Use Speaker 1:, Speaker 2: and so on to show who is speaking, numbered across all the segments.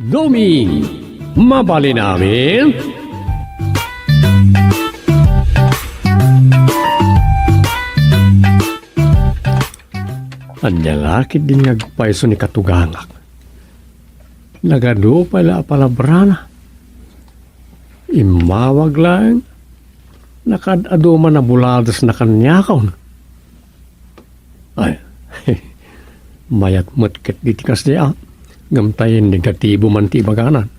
Speaker 1: Doming, mabali namin. Anya lakit din ngagpaiso ni katugangak. Nagado pala palabrana. Imawag lang. Nakadaduma na buladas na kanyakaw. Ay, mayat matkat ditikas niya. Gamtayin negatibo man ti baganan.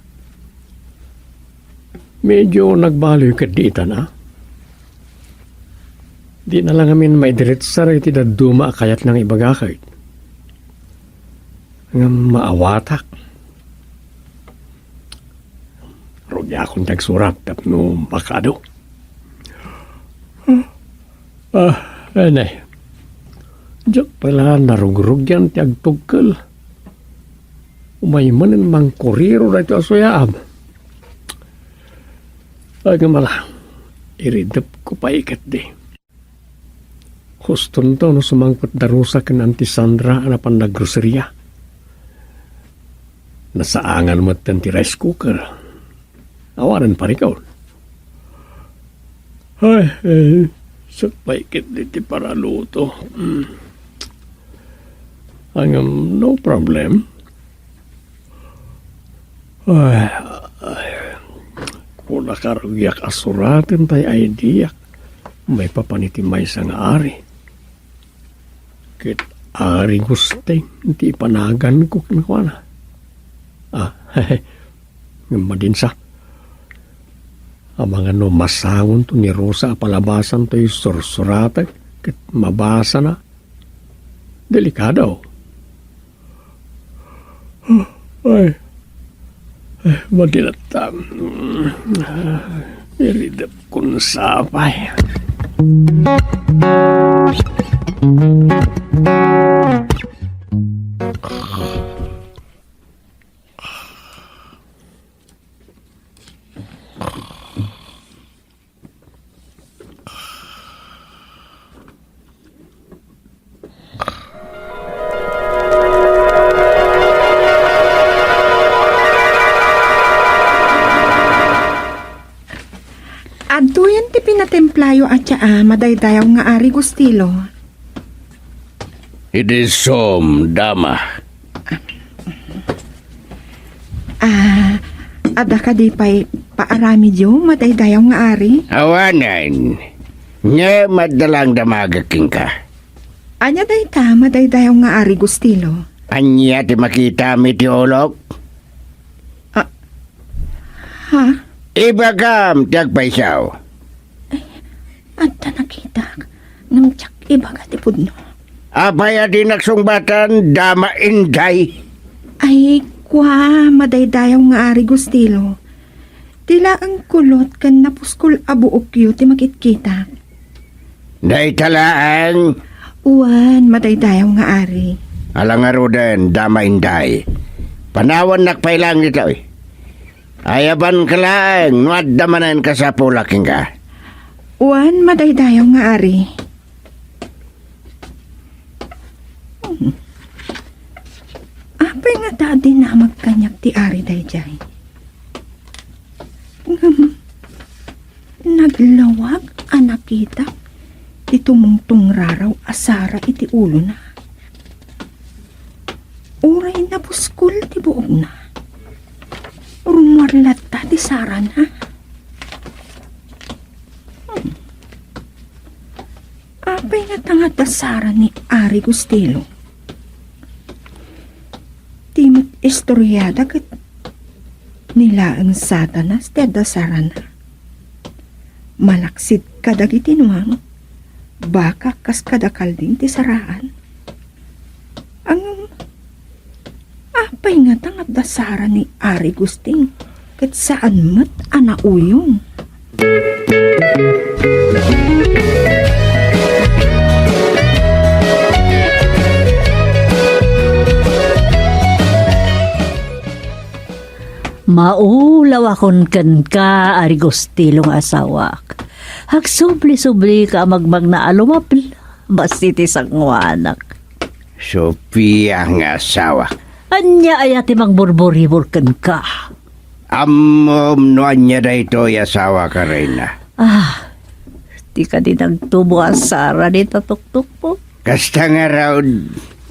Speaker 1: Medyo nagbaloy ka dita na. Di na lang amin may diretsa rin ti daduma kayat ng ibagakay. Ng maawatak. Rugya akong nagsurat tapno bakado. Anay. Diyak pala narugrug yan ti agtugkal. Umay manin mang kuriro na ito asoyaam. Ay nga mala, iridap ko pa ikat di. Huston to no sumangpat darusa kan Auntie Sandra anapan na groceria. Nasaangan mo ti rice cooker. Awaran pa rin Ay, sa paikit diti para luto. Hanggang no problem. Ay, kung nakarugyak asuratin tayo idea, may papanitimay sa nga ari. Kit ari gusteng, hindi panagan ko kinakwana. Madinsa. Ang mga no masangon to ni Rosa palabasan to yung sursurata kit mabasa na. Delikado. Ay, madinata. Iridap kong sapay.
Speaker 2: Adtuyan ti pinatemplayo at madaydayaw nga ari gustilo.
Speaker 3: Idisom, dama.
Speaker 2: Ada ka di pa'y paarami diyo madaydayaw nga ari?
Speaker 3: Awanan. Nya madalang damagaking ka.
Speaker 2: Anya dayta madaydayaw nga ari gustilo.
Speaker 3: Anya ti makita mi ti olok?
Speaker 2: Ha?
Speaker 3: Ibagam ti agpaisaw.
Speaker 2: At nakita namtsak ibaga ti pudno.
Speaker 3: Abaya di nagsungbatan, dama inday.
Speaker 2: Ay, kwa madaydayaw nga ari gustilo. Tila ang kulot kan napuskol abuok yu ti makitkita.
Speaker 3: Naitalaan.
Speaker 2: Uwan madaydayaw nga ari.
Speaker 3: Alangaroden, dama inday. Panawan nakpailang ito eh. Ayaban ka lang, nuad damanan ka sa pulaking ka.
Speaker 2: Uwan madaydayaw nga ari. Apay nga dadi na magkanyak ti ari dayjay. Naglawag anak kita ti tumungtong raraw asara iti ulo na. Uray na buskol ti buog na. Rumarlat ta ti sara na. Apay nga tangat asara ni Ari Gustilo. Timot istoryada kat nila ang satanas ti adasara na. Malaksid kadag itinuang baka kas kadakal din ti saraan. Ang apay nga tangat dasara ni Ari Gusting kat saan mat anauyong.
Speaker 4: Maulaw akon ken ka, Ari Gustilong asawak. Hagsubli-subli ka magmag na alumapil, basti ti sangwanak.
Speaker 3: Sophia nga asawa.
Speaker 4: Anya ay ati magburburi-bur ka.
Speaker 3: Noan niya da ito asawa ka rin na.
Speaker 4: Di ka din nagtubo asara ni tatuktok po.
Speaker 3: Kasta nga raw,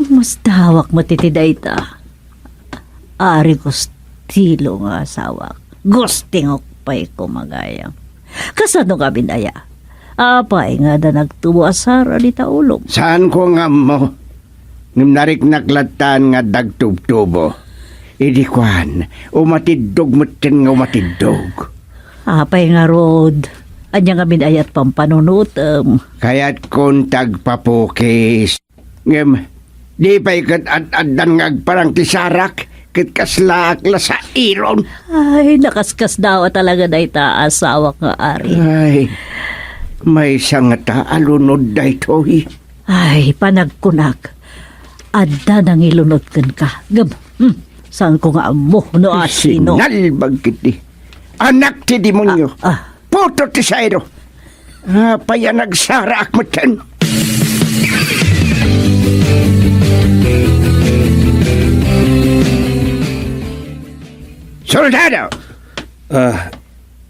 Speaker 4: Mas dawak matitiday ta. Ari gustilo nga asawa. Gustingok pa'y kumagayang. Kasano ka binaya? Apay nga da nagtubo asara ni taulong.
Speaker 3: saan ko nga mo? Ngam narik naklatan nga dagtub-tubo. Idi kwan, umatidog matin nga umatidog.
Speaker 4: Apay nga rod. Anya nga binayat pampanunutem.
Speaker 3: Kaya't kung tagpapukis. Ngam, di pa'y kat-ad-adan nga parang tisarak. Kat kaslaak la sa iron.
Speaker 4: Ay, nakaskas daw talaga day ta asawa nga ari.
Speaker 3: Ay, may sangata alunod da ito eh.
Speaker 4: Ay, panagkunag. Adda nang ilunod ka. Gab, saan ko nga mo no asino?
Speaker 3: Sinalbag kiti. Anak ti demonyo. Puto ti sayro. Paya nagsarak mo tiyan. Soldado!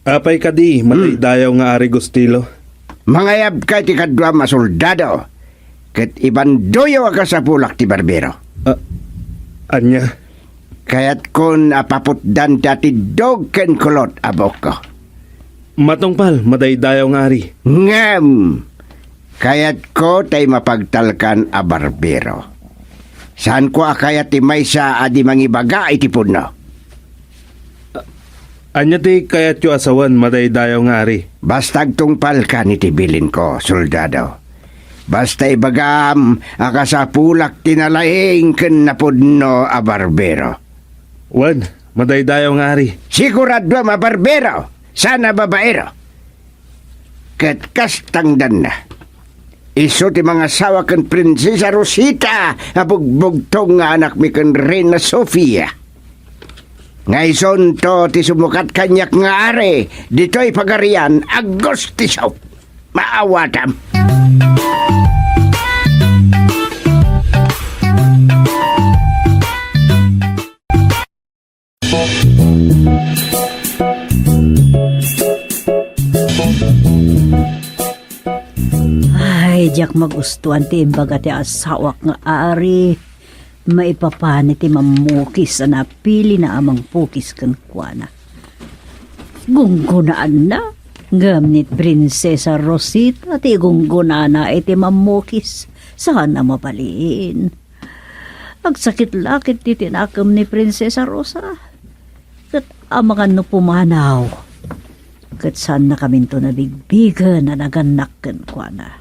Speaker 5: Apay ka di, dayaw nga Ari Gustilo.
Speaker 3: Mangayab ka ti kadwa masoldado. Kat ibandoyo ka sa pulak ti barbero.
Speaker 5: Anya?
Speaker 3: Kaya't kun apaputdan dati dog ken kulot abok ko.
Speaker 5: Matungpal, madaydayaw nga Ari.
Speaker 3: Ngam! Kaya't ko tay mapagtalkan a barbero. Saan ko akayat ti maysa adi mangibaga iti puno?
Speaker 5: Anya ti kayat yu asawan, madaydayaw nga Ari.
Speaker 3: Bastag tungpal ka ni tibilin ko, soldado. Basta ibagam, akasapulak tinalaing ken napudno a barbero.
Speaker 5: Wan, madaydayaw nga Ari.
Speaker 3: Sigurado ma barbero, sana babaero. Ket kastangdan na. Iso ti mga sawa ken Prinsesa Rosita, abugbugtong nga anak mi ken Reina Sofia. Ngayon to ti sumukat kanyak nga are, dito'y pagarian, Agostiso. Maawatam.
Speaker 4: Ay, diyak magustuhan ti imbaga ti asawak nga ari. Maipapani ti mamukis na napili na amang pukis kan kuana. Gunggunaan na. Gamit Prinsesa Rosita ti gunggunaan na iti mamukis. Sana mapaliin. Agsakit-lakit ti tinakam ni Prinsesa Rosa. Kat amangan no pumanaw. Kat saan na kami to nabigbigan na naganak kan kuana.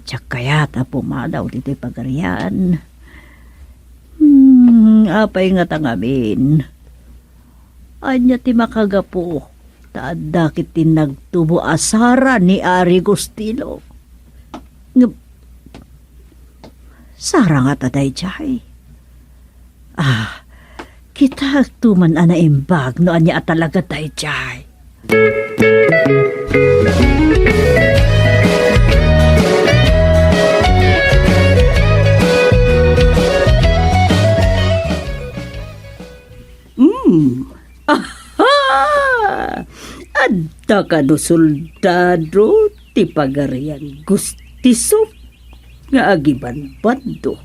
Speaker 4: Tsak kaya ta pumadaw dito pagarian. Apay nga tangamin. Anya ti makagapo. Taadakit ti nagtubo asara ni Ari Gustilo. Sara nga taday jay. Kita tuman ana imbag no anya talaga taday jay. Adda ka do soldado ti pagarian gustiso nga agiban bando.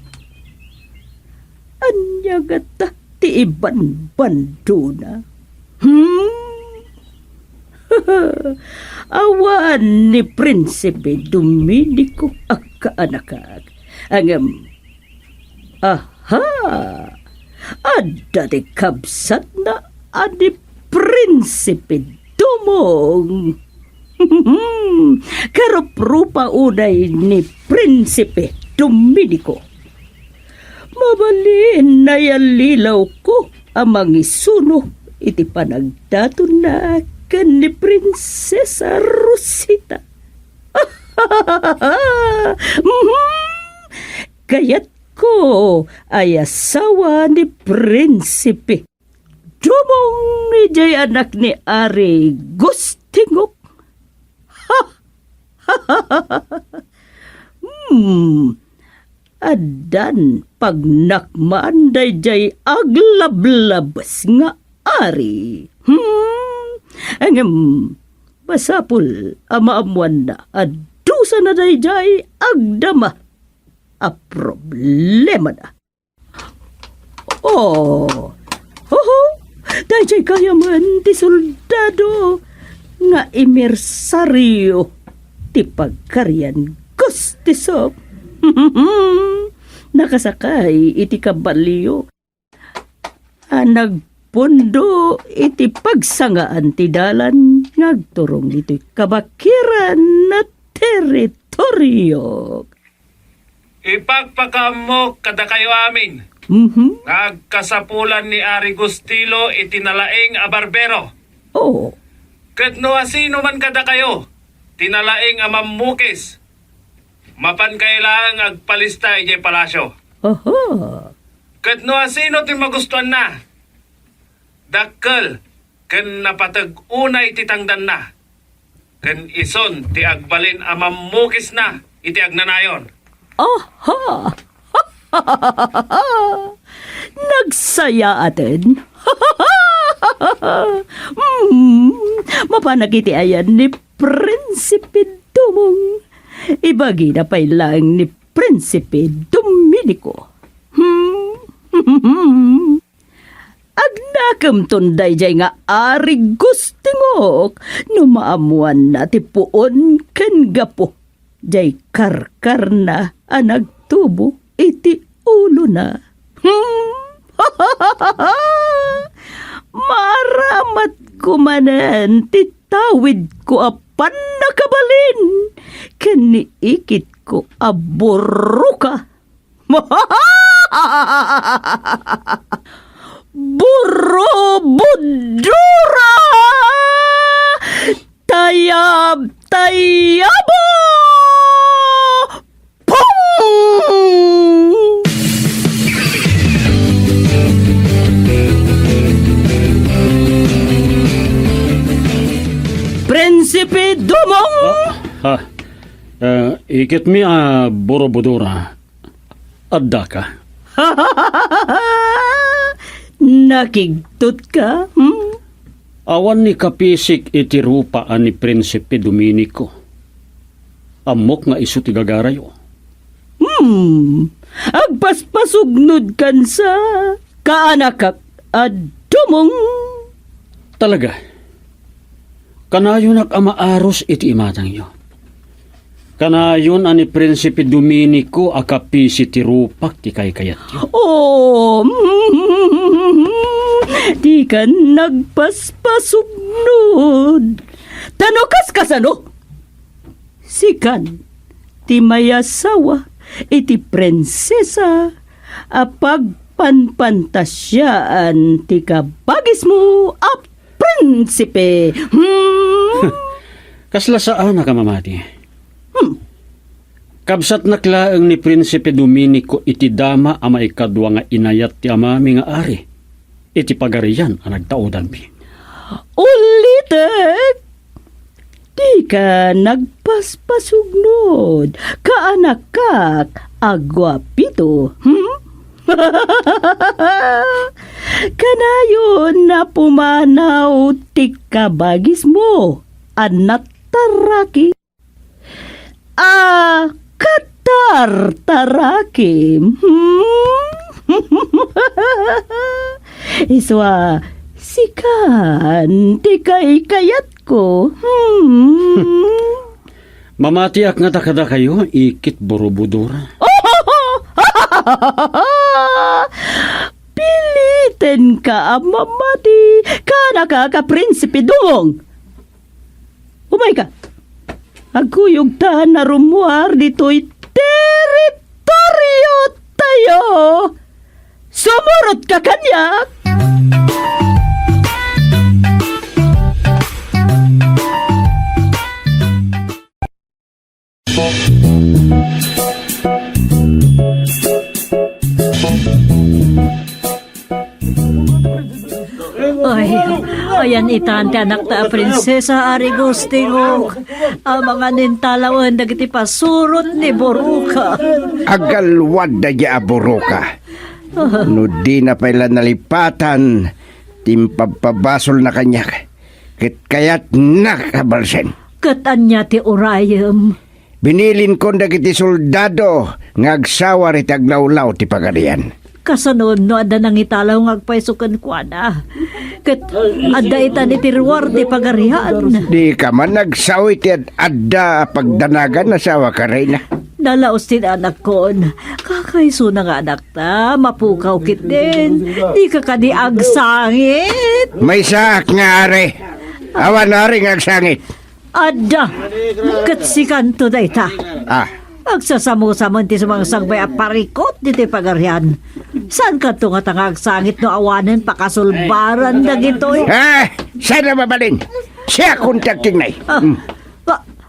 Speaker 4: Anya gata ti iban bando na. Awan ni Prinsipe Dominico ang kaanakag. Angam, adda ti kabsat na adi Prinsipe Dumong. Karuprupa unay ni Prinsipe Dominico. Mabalin na yalilaw ko amang isuno iti panagdato na kan ni Prinsesa Rosita. Kayat ko ay asawa ni Prinsipe Dumong ni jay anak ni Ari Gustingok. Adan pagnakman dayjay aglablabas nga ari. Angem basapul amaamuan na adusa na dayjay agdama. A problema na. Oh, hoho, dayjay kaya man ti soldado nga imersaryo ti pagkaryan gustisop. Nakasakay iti kabalyo. Nagpundo iti pagsangaan ti dalan ngagturong iti kabakiran na teritoryo.
Speaker 5: Ipagpakamo kada kayo amin. Nagkasapulan ni Ari Gustilo itinalaing a barbero.
Speaker 4: Oh,
Speaker 5: Ket no asino man kada kayo, tinalaing a mamukis. Mapan kailang agpalista ijay palasyo.
Speaker 4: oho.
Speaker 5: Ket no asino ti magustuhan na. Dakkel, ken napatag unay titangdan na. Ken ison ti agbalin a mamukis na iti agnanayon.
Speaker 4: Aha! Nagsaya atin. Mapanakiti ayan ni Prinsipe Dumong. Ibagi na pa lang ni Prinsipe Dominico. Agnakam tunday jay nga ari gustingok no maamuan na ti puon ken gapo. Jay karkar na anagtubo iti ulo na. Maramat kumanan ti tawid ko apan nakabalin. Kaniikit ko aburo ka. Buro budura! Tayab tayabo! Pum! Prinsipe Dumong!
Speaker 6: Ikit mi borobodora. Adda ka.
Speaker 4: Nakigtot ka?
Speaker 6: Awan ni kapisik iti rupa ni Prinsipe Dominico. Amok nga iso ti gagarayo.
Speaker 4: Agpaspasugnod kan sa kaanakak at dumong.
Speaker 6: Talaga. Kanayon amaaros iti imatang yo. Kanayon ani Prinsipe Dominico akapisi ti rupak ti kaykayat yo.
Speaker 4: Oh, di ka nagpaspasugnod. Tanukas kasano? Sikan, ti mayasawa, iti prinsesa, apagpanpantasyaan ti kabagis mo, prinsipe.
Speaker 6: Kasla saan ka mamati? Kabsat naklaang ni Prinsipe Dominico iti dama ama ikadwa nga inayat ti amami nga ari. Iti pagarian ang nagtaudan mi.
Speaker 4: Ulitek! Di ka nagpaspasugnod, kaanakak, agwapito. Kanayon na pumanaw ti kabagis mo, anataraki. Katartaraki. Iswa, sikan, di kay kayat ko.
Speaker 6: Mamatiak nga takada kayo, ikit borobodora.
Speaker 4: Pilitin ka, mamati, ka nakaka-prinsipe Dumong. Umay ka. Agkuyog ta na rumuar dito'y teritoryo tayo. Sumurot ka kanyak. Ay, ayan itante anak ta prinsesa Ari Gustingok. Ang mga nintalawan dagiti pasurot ni Boruka.
Speaker 3: Agalwad na niya aburuka. No di na pala nalipatan, timpapabasol na kanya. Kaya't nakabalsen.
Speaker 4: Katanya ti Urayam.
Speaker 3: Binilin ko dagiti soldado ngagsawa rit aglawlaw ti pagarian.
Speaker 4: Kasunod no ada nang italaw ngagpaisukan ko na. Kat ada ita ni tirwar ti pagarihan.
Speaker 3: Di ka man nagsawi ti adda pagdanagan na sawa ka rin.
Speaker 4: Nalaos tin anak ko. Kakaiso na nga anak ta. Mapukaw kit din. Di ka kadi agsangit.
Speaker 3: May saak nga are. Awan na rin agsangit.
Speaker 4: Ada. Kat si kanto da ita.
Speaker 3: Ah,
Speaker 4: Agsasamu-samon ti sa mga sangbay at parikot di ti pagarihan. Saan ka to nga tangag sangit no awanan pakasulbaran dagitoy?
Speaker 3: sana mabalin. Siya kontakting na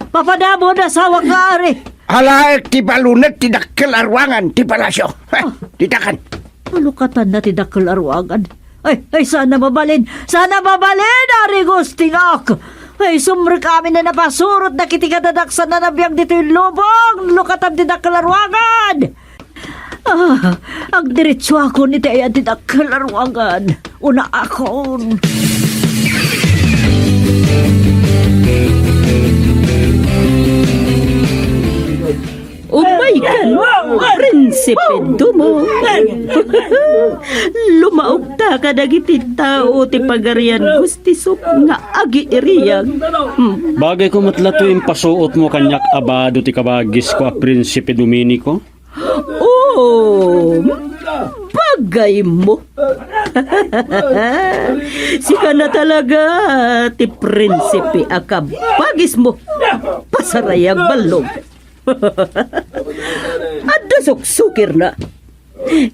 Speaker 4: Papadamo na sawag nga ari.
Speaker 3: Alaek ti balunat ti dakkel arwangan ti palasyo. Titakan.
Speaker 4: Malukatan na ti dakkel arwagan. Ay, sana mabalin. Sana mabalin, ari gusting ak. Ay, sumri kami na napasurot na kitigadadaksan na nabiyang dito yung lubong. Lukatan ti dakkel arwagan. Ang diretso ako ni ti ayan ti dakkel arwagan. Una akon. Umaykan, prinsipe dumo. Lumaog ta ka dagiti tao ti pagarian gustisop nga agi iriyag.
Speaker 6: Bagay ko matlato yung pasuot mo kanyak abado ti kabagis ko a Prinsipe Dominico.
Speaker 4: Oh, bagay mo. Sika na talaga ti prinsipe akabagis mo. Pasarayag balog. Adda suksukir na.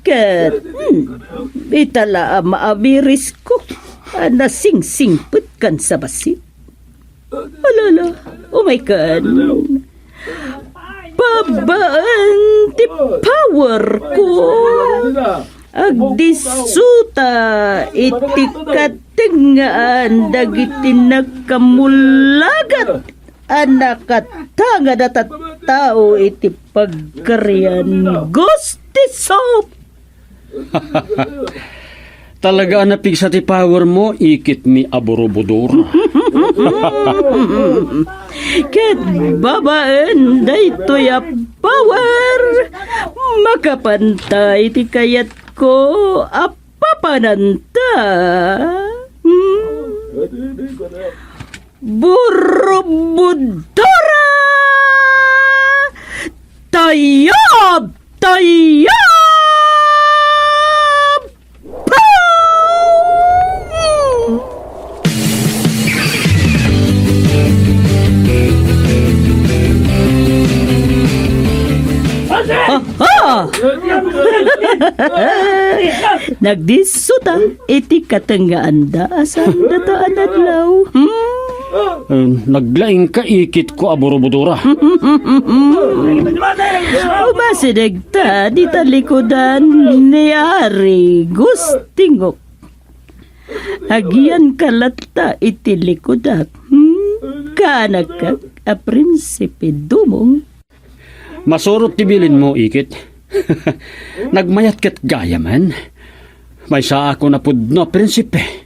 Speaker 4: Kat, itala maabiris ko. Nasing-singput kan sa basit. Alala, umay babaan ti power ko. Agdisuta iti katingaan dagiti nagkamulagat. Anak at tanga na tao iti pagkarian gusti soap.
Speaker 6: Talaga napig sa ti power mo, ikit mi aburubudura.
Speaker 4: Ket babaan dayto ya power. Makapantay ti kayat ko apapananta. Burubudora! Tayab! Tayab! Aha! Nagdisuta iti katanggaan da asan dataan adlaw.
Speaker 6: Naglaing ka ikit ko aburubudura.
Speaker 4: Umasinig ta di talikodan ni Ari Gustingok. Agian kalata iti likodak. Kanak ka a Prinsipe Dumong.
Speaker 6: Masurot tibilin mo, ikit. Nagmayat kat gaya man. May sa ako na pudno, Prinsipe.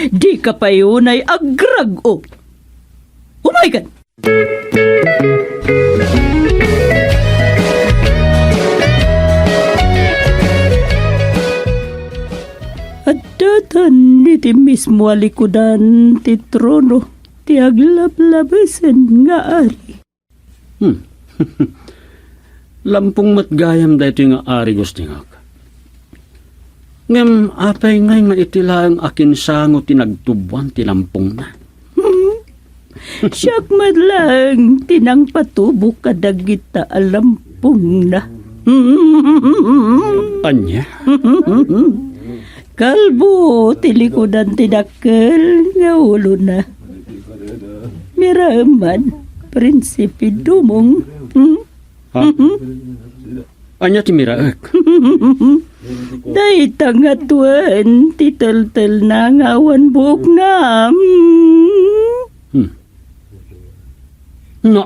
Speaker 4: Di ka pa yun ay agrag-o. Oh my God! At datan iti mismo alikudan ti trono ti aglablabasan nga ari.
Speaker 6: Lampong matgayam dahito yung ari gustingak. Ngam apay ngay nga itilang akin sango tinagtubuan ti lampong na.
Speaker 4: Siyak madlang tinang patubok kadagita alampong na.
Speaker 6: Anya?
Speaker 4: Kalbo tilikodan tinakal nga ulo na. Miraman, Prinsipe Dumong.
Speaker 6: Ha? Anya ti miraek?
Speaker 4: Day tangatuan, tital-tal na ngawan buhok na.
Speaker 6: No,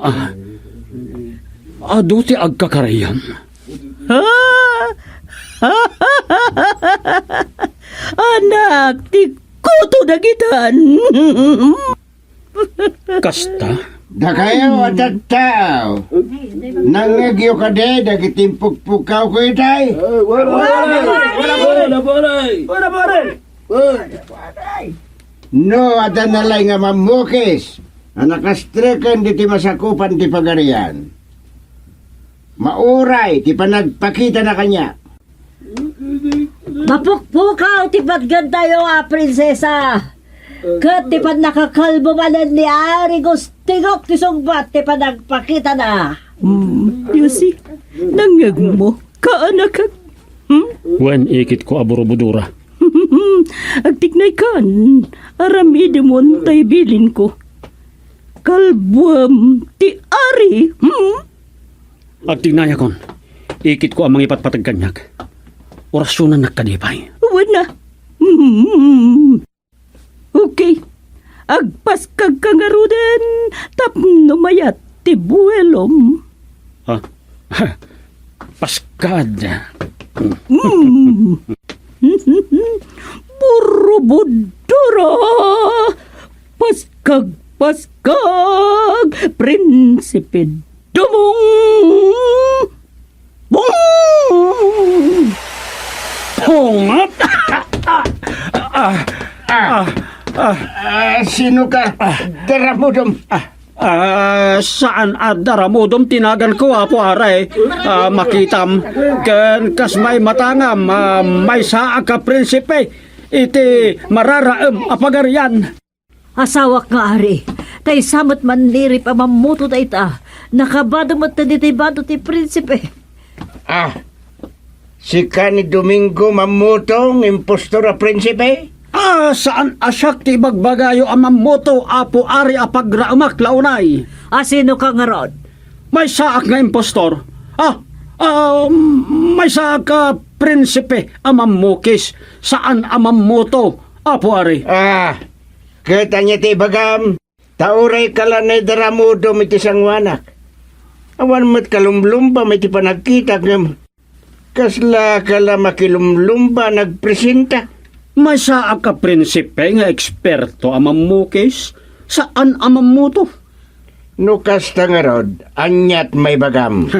Speaker 6: adu ti agkakarayam.
Speaker 4: Anak, ti kuto dagitan.
Speaker 6: Kasta,
Speaker 3: Da kayo at tao. Nangagyo ka de, dagitimpugpukaw ko itay. No, at nalay nga mamukis. Anakastrekan di ti masakupan ti pagarian. Mauray, ti panagpakita na kanya.
Speaker 4: Mapukpukaw ti paggan tayo prinsesa. Kat ti pan nakakalbo manan ni Ari Gustingok ti sungbat ti panagpakita na.
Speaker 2: Yusi, nangag mo, kaanak kag.
Speaker 6: wen ikit ko aburubudura.
Speaker 2: Agtignay kan, aramide mo tay bilin ko. Kalbuam ti Ari.
Speaker 6: Agtignaya kon, ikit ko ang mga ipatpatag kanyag. Orasyonan nagkadipay.
Speaker 2: Wala. Okay. Agpas kag kangaruden, tapno mayat ti buelom.
Speaker 6: Ha? Paskad.
Speaker 2: Burubudura. Paskag, prinsipe dumong. Bong!
Speaker 6: Pungat!
Speaker 3: Sino ka? Daramudom.
Speaker 6: Saan daramudom tinagan ko apo aray makitam ken kas may matangam may saa ka prinsipe iti mararaem apagarian.
Speaker 4: Asawak nga Ari. Tay samot man lirip ang mamuto da ita. Nakabado mo ta ti bado ti prinsipe.
Speaker 3: Si Kani Domingo mamutong impostor a prinsipe?
Speaker 6: Saan asyak ti bagbagayo ang mamoto apo ari apagraamak launay.
Speaker 4: Sino ka nga rod?
Speaker 6: May saak nga impostor. May saak ka prinsipe ang mamukis. Saan ang mamoto apo ari?
Speaker 3: Kita niya ti bagam. Tauray kala na daramudom iti sangwanak. Awan mo't kalumlumba may ti panagkita ngam. Kasla kala makilumlumba nagpresenta.
Speaker 6: May saak ka prinsipe nga eksperto ang mamukis. Saan ang mamoto?
Speaker 3: Nukas tangarod, anyat may bagam.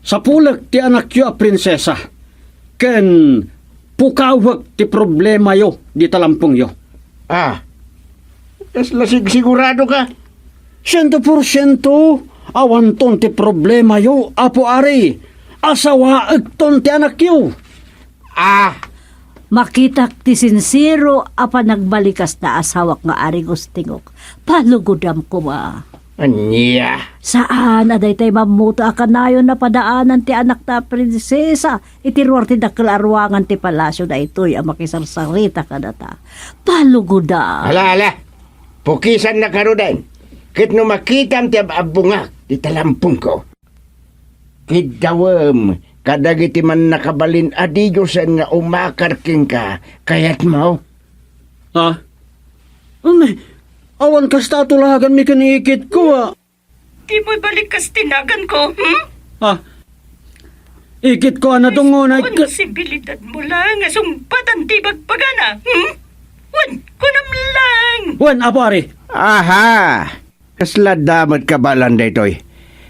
Speaker 6: Sa pulag ti anak yo a prinsesa. Ken pukawag ti problema yo di talampong yo.
Speaker 3: Kasla sigurado ka?
Speaker 6: 100% awan ton ti problema yo apo ari. Asawaag ton ti anak yo.
Speaker 4: Makitak ti sincero apa nagbalikas na asawak nga Ari Gustingok. Palugudam ko ba?
Speaker 3: Anya?
Speaker 4: Saan aday tay mamuto akanayon na padaanan ti anak na prinsesa itiruar ti daklarwangan ti palasyo na ito'y ang makisarsarita ka data. Palugudam.
Speaker 3: Ala. Pukisan na karudan. Kit no makitam ti abungak di talampong ko. Kidawam, kadagiti man nakabalin adiyosan nga umakarking ka, kayat mo?
Speaker 6: Awan kas tatulagan mi kanikit ko
Speaker 2: Di mo'y balik kas tinagan ko,
Speaker 6: Ikit ko na tungon ay...
Speaker 2: Konsibilidad mo lang, sumpatan ti bagpagana, Wan, kunam lang.
Speaker 6: Wan, apo ari.
Speaker 3: Aha! Kasla damat ka balan daytoy.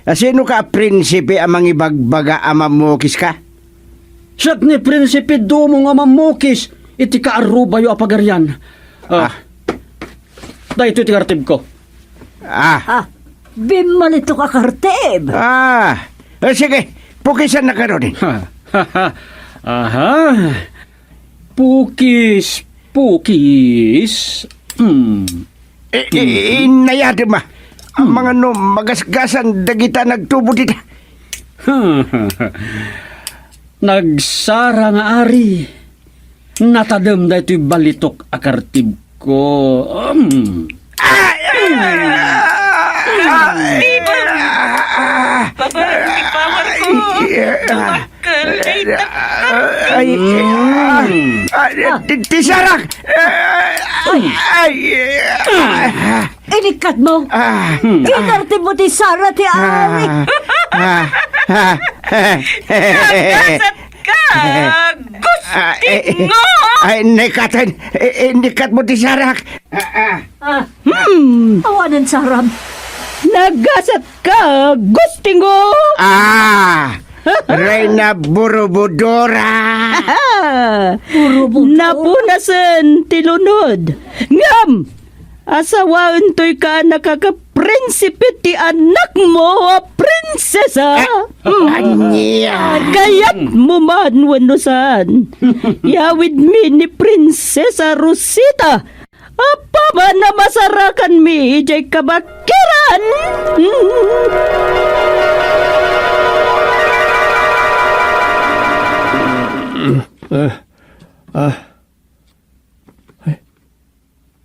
Speaker 3: Sino ka prinsipe amang ibagbaga amamukis ka?
Speaker 6: Siyat ni prinsipe dumo nga mamukis. Iti kaaruba yo apagarian. Dahito iti kartib ko.
Speaker 4: Bimalito ka kartib.
Speaker 3: Sige, pukisan na ka rin.
Speaker 6: Aha. Pukis.
Speaker 3: Inayado ma. Ang mga magasgasan dagita nagtubo dita.
Speaker 6: Nagsara nga ari. Natadam da ito'y balitok akartib ko.
Speaker 2: Pabawar ko. Tumakal ay
Speaker 3: Tisarak!
Speaker 4: Inikat mo! Inarte mo ti Sara ti Ari!
Speaker 3: Gusting mo! Ay, nikatan. Nikat mo ti Sarak.
Speaker 4: Awanan Sara!
Speaker 2: Nagasat ka, gustingo!
Speaker 3: Reyna Burubudora.
Speaker 2: Napunasan tilunod. Ngam! Asawaan to'y ka nakaka-prinsipe ti anak mo, prinsesa!
Speaker 3: Anya.
Speaker 2: Gayat mo man, wanusan. Yawid mi ni Prinsesa Rosita. Apa man na masarakan mi, ijay kabakiran!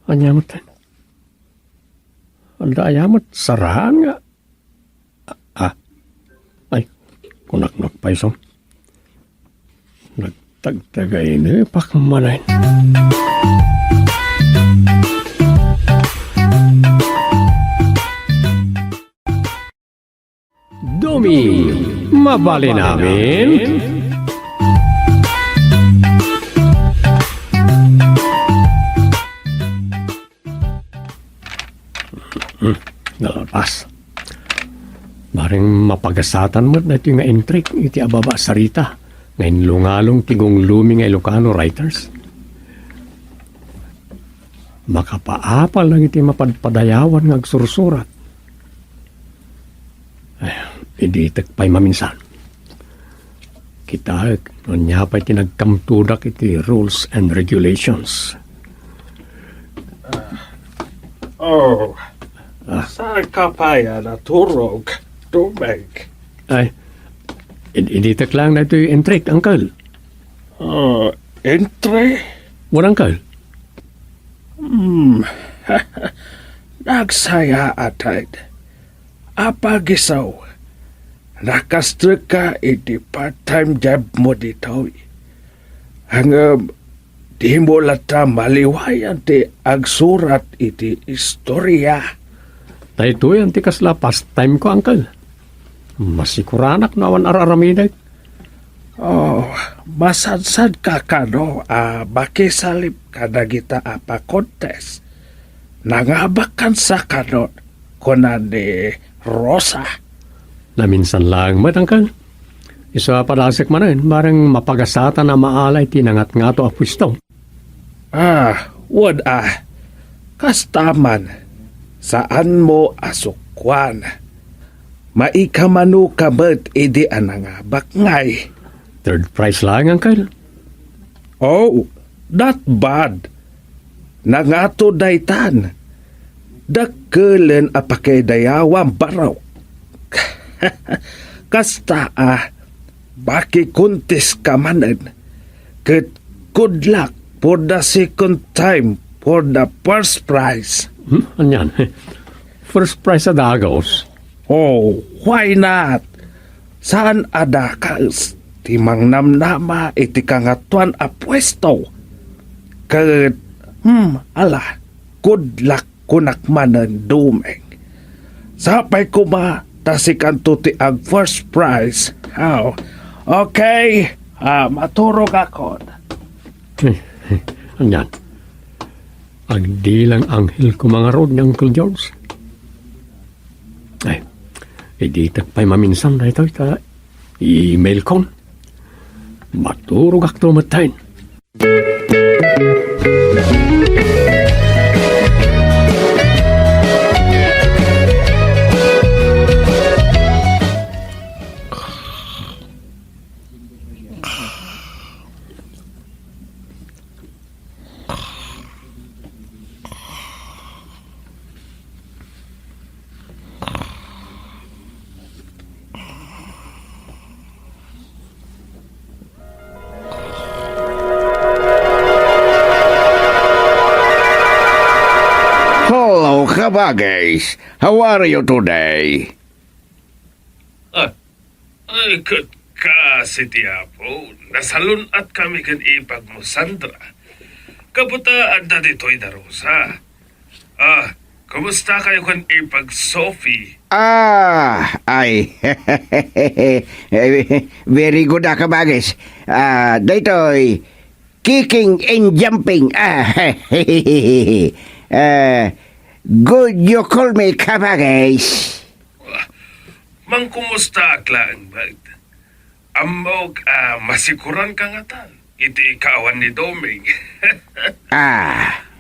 Speaker 1: Anyamot tayo. Anda ayamot, sarahan nga. Ay, kunak-nak pa isong. Nagtagtagay na pakmanayin. Domi, mabali namin. Nalapas. Maring mapagasatan mo na ito nga intrik iti ababa sarita. Ngayon lungalong tigong lumi nga Ilocano writers. Makapaapal lang iti mapadpadayawan nga agsursurat. Ay, iditek pa'y maminsan. Kita, nunya pa'y tinagkamtudak iti rules and regulations.
Speaker 5: Saan ka pa yan naturog, Dumeg?
Speaker 1: Ay, iditek lang na ito yung intrik, Uncle.
Speaker 5: Entre?
Speaker 1: What, Uncle?
Speaker 5: Nagsaya atay. Apagisaw. Nakastrik ka iti part-time job mo dito. Hanggang di mo lata maliwayan ti agsurat iti istorya.
Speaker 1: Tayo yan, tikasla, past time ko, Uncle. Masikuranak na awan araramidag.
Speaker 5: Masadsad ka kano, bakisalip ka na kita apa kontes. Nangabakan sa kano, kunan ni Rosa.
Speaker 1: Na minsan lang, Uncle. Isa padasik man rin, marang mapagasata na maalay tinangat nga to apwisto.
Speaker 5: Wad kastaman. Saan mo asukwan? Maikamanu kabet idi anangabak ngay.
Speaker 1: Third prize lang, Uncle.
Speaker 5: Oh, not bad. Nangato daytan. Dakelen apake dayawang baraw. Kasta baki kuntis kamanen. Good luck for the second time for the first prize.
Speaker 1: Anyan. First prize sa Dagos.
Speaker 5: Oh, why not? Saan ada ka timang namnama iti kangatuan a pwesto? Kat, ala, good luck kunak manan Dumeg. Sapay ko ba tasikan tuti ag first prize? Oh, okay, maturog ako.
Speaker 1: Anyan. Ang dilang anghel ko mga road ni Uncle George. Ay, iditak pa'y maminsan na ito. I-email ko. Maturog ako matayin.
Speaker 3: Hello, kabagays. How are you today?
Speaker 5: Ay, kasi tiyapo. Nasalun at kami kan ipag mo, Sandra. Kabutaan na dito'y Darosa. Kumusta kayo kung ipag-Sophie?
Speaker 3: Ay, very good kabagis. Dito'y kicking and jumping. Good you call me kabagis.
Speaker 5: Mang kumusta aklaan bag? Amog masikuran ka nga tan. Iti ikawan ni Doming.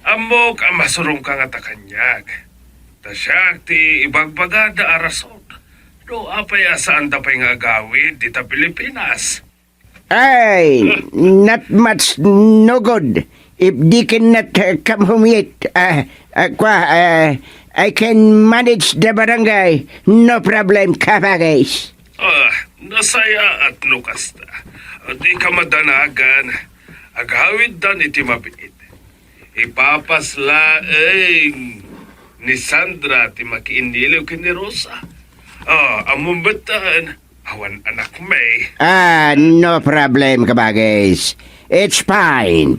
Speaker 5: Amog masurong ka nga takanyag. Ta siya ti ibagbagada arason. No apay asaan da pa'y nga agawid dita Pilipinas.
Speaker 3: Ay, not much no good. If they cannot come home yet, I can manage the barangay. No problem, kabagis.
Speaker 5: Nasaya at nukasta. Di ka madanagan. Agawid dan iti mabiit. Ipapaslaeng ni Sandra ti makiiniliw ki ni Rosa. Amumbataan. Awan anak may.
Speaker 3: No problem, kabagis. It's fine.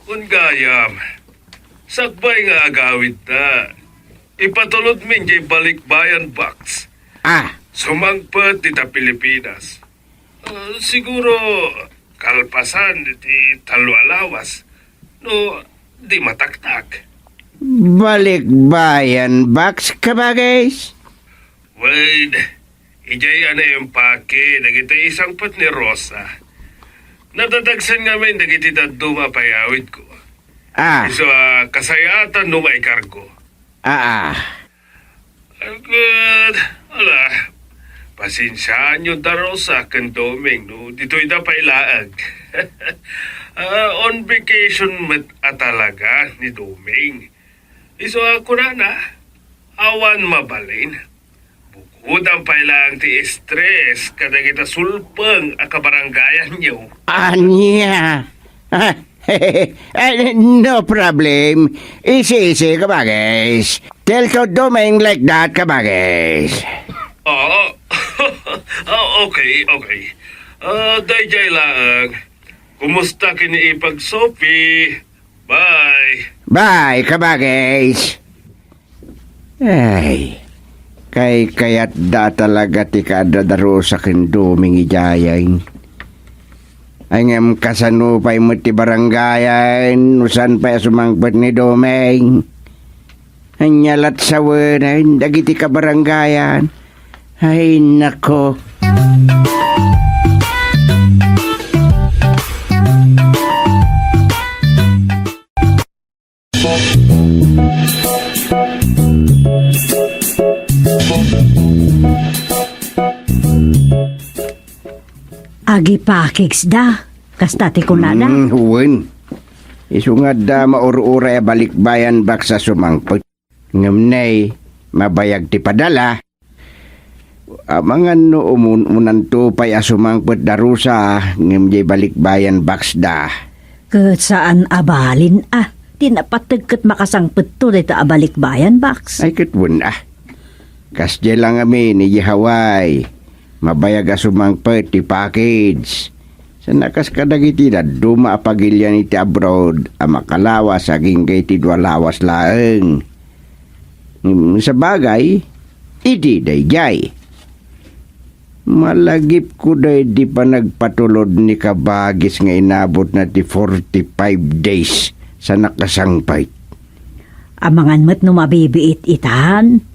Speaker 5: Ungayam. Sakbay nga agawid na. Ipatulod min jay balikbayan box. Sumangpet dita Pilipinas. Siguro kalpasan iti talwalawas. No, di mataktak.
Speaker 3: Balikbayan box, kabagis?
Speaker 5: Wait, ijay ana yung pake, nagiti isang pat ni Rosa. Nadadagsan nga may nagiti daduma payawid ko. So, kasayatan no may kargo. Good. Ala, pasinsyahan nyo da Rosa kan Doming, no? Dito'y da pailaag. On vacation met atalaga ni Doming. So, ako na, awan mabalin. Bukod ang pailang ti stress kada kita sulpeng akabaranggayan nyo.
Speaker 3: Anya. No problem. Easy, kabagis. Tell to Doming like that, kabagis.
Speaker 5: Okay. Dayjay lang. Kumusta kiniipag Sophie? Bye.
Speaker 3: Bye, kabagis. Ay, kayat da talaga ti kadadaro sa kinduming ijayain. Angem kasanupay mo ti barangayan, usan pa sumangpet ni Doming. Anyalat sa wanan, dagiti ka barangayan. Ay, nako.
Speaker 4: Agi pakiks da. Kastati ko na da.
Speaker 3: Huwin. Isungad da maur-ura balikbayan bak sa sumangpot. Ngamnay, mabayag ti padala. Mga no umunan to pay asumangpot darusa ngamjay balikbayan baks da.
Speaker 4: Kat saan abalin tinapatag kat makasangpet to dito abalikbayan box.
Speaker 3: Ay katwun Kasdya lang amin ni Hawaii. Mabayag asumangpot ti package. Sa nakas kadagiti na duma apagilyan iti abroad makalawas aging kay ti dwalawas laeng. Sa bagay, iti dayjay. Malagip ko day di pa nagpatulod ni kabagis nga inabot na ti 45 days sa nakasangpait.
Speaker 4: Amangan mo't no mabibiit itan.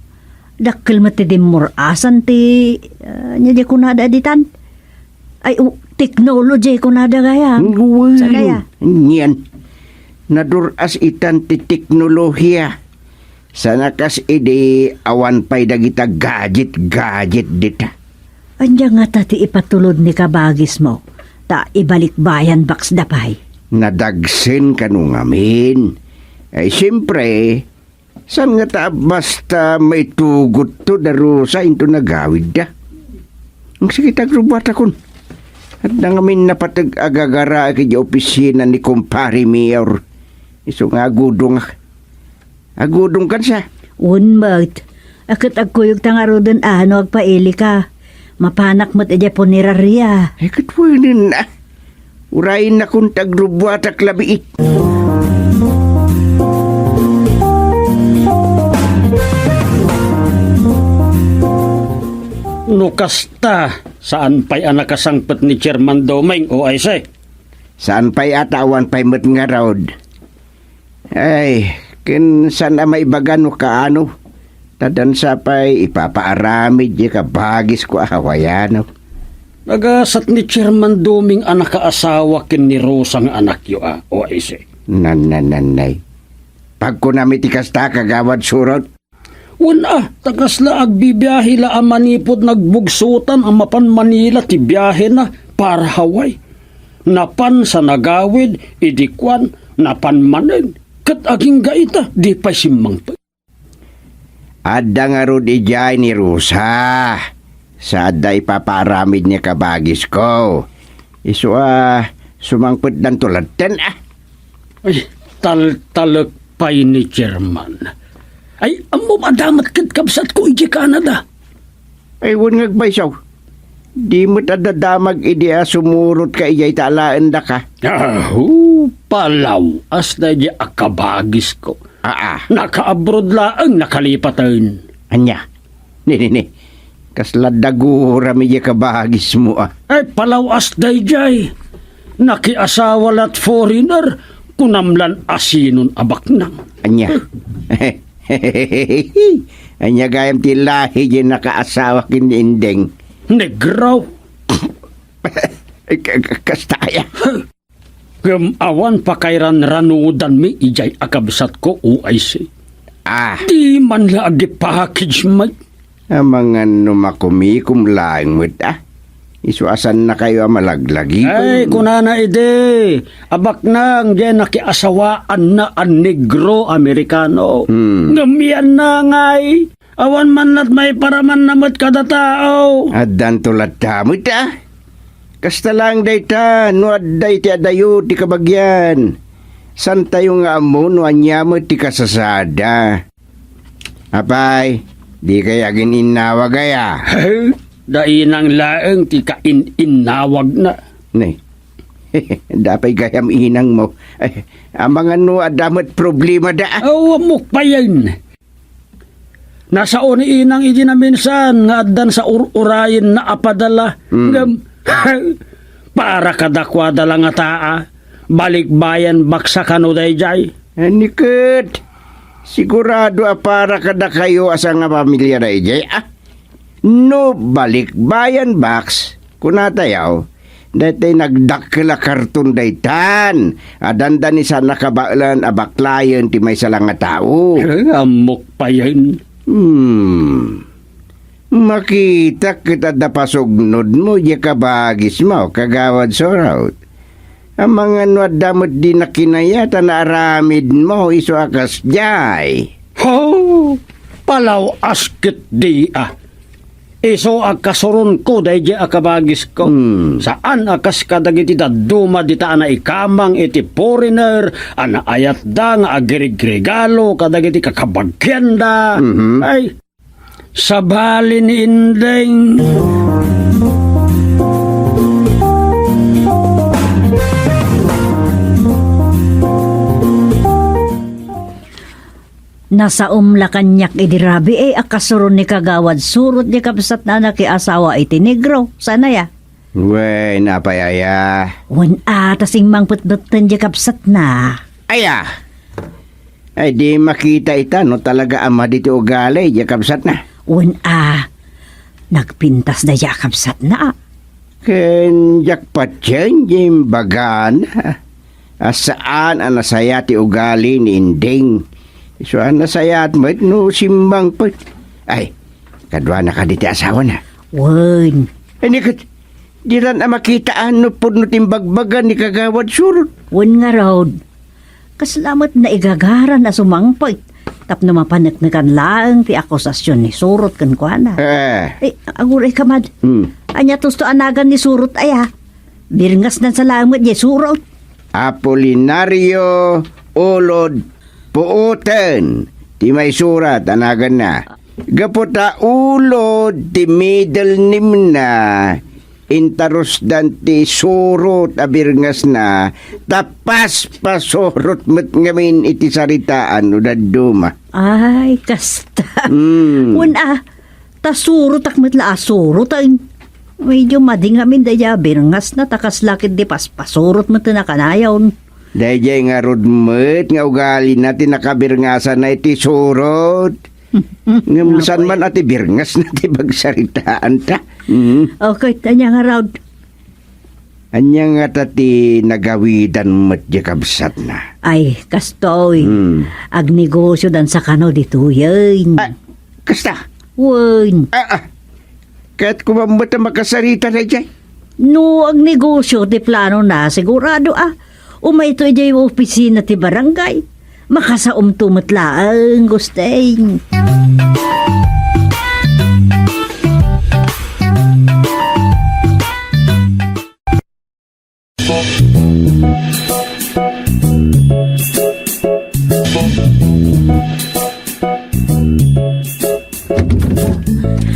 Speaker 4: Dakkel mo't ti dimurasan ti niya ko nada ditan. Ay, technology ko nada gaya. Sa gaya.
Speaker 3: Yan. Naduras itan ti teknolohiya. Sa nakas ide awan pa'y dagita gadget dita.
Speaker 4: Anya nga tati ipatulod ni kabagis mo. Ta ibalikbayan baks dapay.
Speaker 3: Nadagsin kanungamin. Ay siyempre, saan nga ta basta may tugot to darusa into nagawid da. Ang sakit agrubat akon. At nangamin napatag agagara kay opisina ni kumpari mayor. Iso nga agudong kan siya.
Speaker 4: Unmat. Akit agkuyog tangaro dun agpaili ka. Mapanak mo't edya po nirariya.
Speaker 3: Ay katwinin na. Urain na kung tagrubwat at labiit.
Speaker 6: No kasta, saan pa'y anak kasangpet ni Chairman Doming o ay say?
Speaker 3: Saan pa'y atawan pa'y mat nga raod? Ay, saan na maibagan o kaano? Tadan sa pa'y ipapaaramid di ka bagis ko ahawayano.
Speaker 6: Nagasat ni Chairman Doming anak kaasawa kin ni Rosa nga anak yo o ay say?
Speaker 3: Nanay. Pag ko namin tikasta kagawad surot,
Speaker 6: Wala, tagas la agbibiyahe la ang manipod nagbugsutan ang mapan Manila ti biyahe na para Hawaii. Napan sa nagawid, idikwan, napan manen, kat aging gaita, di pa simang pa.
Speaker 3: adda nga rod ijay ni Rosa. Sa adda ipaparamid niya kabagis ko. Iso sumangpot ng tulaten
Speaker 6: Ay, taltalak pa'y ni Chairman. Ay, amo madamat kat kapsat ko iji Canada.
Speaker 3: Ay, wun ngagbaysaw. Di mo tadadamag idea sumurot ka ijay talaan da ka.
Speaker 6: Palaw, as na di akabagis ko. Naka-abroad laang nakalipatan.
Speaker 3: Anya, ni. Kasladagura mi di kabagis mo
Speaker 6: Ay, palaw as dayjay. Nakiasawa lat foreigner, kunamlan asinon abaknang.
Speaker 3: Anya. Anya gayam ti lahi di nakaasawa kinindeng.
Speaker 6: Negraw.
Speaker 3: Kastaya.
Speaker 6: Awan pa kairan ranudan mi ijay akabsat ko UIC. Di man lagi package may.
Speaker 3: Mga numakumikum laing mo isuasan na kayo malaglagi.
Speaker 6: Ay, kunana ide. Abak nang di nakiasawaan na ang negro Amerikano. Gamian na ngay. Awan man at may paraman namat kada tao.
Speaker 3: Adan tulad damot Kasta lang dayta, no aday ti adayo ti kabagyan. San tayo nga amo no anyamot ti kasasada. Apay, di kaya gininawag kaya.
Speaker 6: Dainang laeng ti kain-inawag na.
Speaker 3: Nay, dapay gayam inang mo. Ay, ang mga no adamot problema da.
Speaker 6: Amok pa yan. Nasa oni inang iji na minsan nga addan sa urayin na apadala. Para kadakwada lang nga taa. Balikbayan baksa kano dayjay.
Speaker 3: Nikit, sigurado para kada kayo asa nga pamilya na ijay No balikbayan box kunatayaw datay nagdakla karton daytan adanda ni sa nakabaalan abaklayan ti may salang nga tao.
Speaker 6: Amok pa yan.
Speaker 3: Makita kita da pasugnod mo di kabagis mo kagawad soraw. Ang mga nuadamot di nakinayata na aramid mo iso akas jay.
Speaker 6: Palaw askit di Iso agkasuron ko dahil akabagis ko. Saan akas kadagiti da duma dita ana ikamang iti foreigner, ana ayat da nga agirigregalo kadagiti kakabagyan da. Ay, sabali ni Indeng.
Speaker 4: Nasa umlakanyak idirabi akasuron ni kagawad surot ni kapsat na nakiasawa iti negro. Sana ya?
Speaker 3: Wey, napayaya.
Speaker 4: Wan tasing mangputbutan di kapsat na.
Speaker 3: Aya. Ay di makita ita no talaga ama dito ugali di kapsat na.
Speaker 4: Wan nagpintas na di kapsat na.
Speaker 3: Ken jakpat yan yung bagan. Asaan ang nasaya ti ugali ni Inding. So, nasayat mo, no, simbang pa. Ay, kadwa na ka diti asawa na.
Speaker 4: Wan.
Speaker 3: Ay, nikat, di ran makitaan no po no timbagbagan ni kagawad surot.
Speaker 4: Wan nga raw. Kasalamat na igagaran na sumangpay. Tapno mapanagnagan lang ti akusasyon ni surot kan kuana. Aguray kamad. Anya tusto anagan ni surot Birngas na salamat ni surot.
Speaker 3: Apolinario Ulod Puoten, ti may surat, anagan na. Gaputa ulod, ti middle nim na. intaros danti surot abirngas na tapas pasurot met ngamin iti saritaan o daduma.
Speaker 4: Ay, kasta.
Speaker 3: Hmm.
Speaker 4: Una, tasurot akmet la asurot ay medyo mading amin daya birngas na takas lakit di pasurot mo na kanayaw.
Speaker 3: Dahil nga rodmet nga ugali natin nakabirngasan na iti surot. Ngamusan man ati birngas na ti bagsaritaan ta.
Speaker 4: Okay, tanya nga raw.
Speaker 3: Anya nga tati nagawidan met di kabsat na.
Speaker 4: Ay, kastoy. Ag negosyo dan sa kano dito yan.
Speaker 3: Kasta?
Speaker 4: Wen.
Speaker 3: Kahit kumamot ang makasarita na dyan.
Speaker 4: No, ag negosyo ti plano na sigurado umay to jay opisina ti barangay. Makasaom tumatlaang gusteng.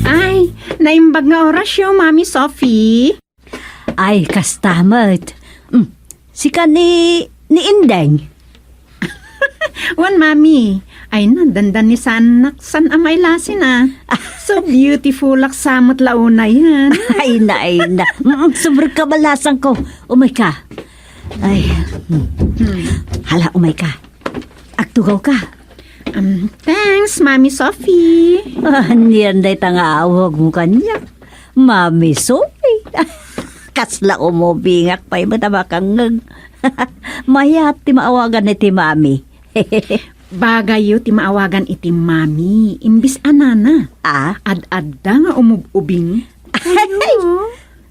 Speaker 2: Ay, naimbag nga orasyon, Mami Sophie.
Speaker 4: Ay, kastamat. Sika ni Indeng.
Speaker 2: Wan, Mami. Ay, nandandan ni Sanak san amay lasin So beautiful aksamot launa yan.
Speaker 4: Ay na. Sobrang kabalasan ko. Umay ka. Ay. Hala, umay ka. Agtugaw ka.
Speaker 2: Thanks, Mami Sophie.
Speaker 4: Niyan day tangawag mo kanya. Mami Sophie. Kasla umubingak pa'y matabakang mayat ti maawagan ni ti Mami.
Speaker 2: Bagayo ti maawagan iti Mami. Imbis anana. Ad-adda nga umubing.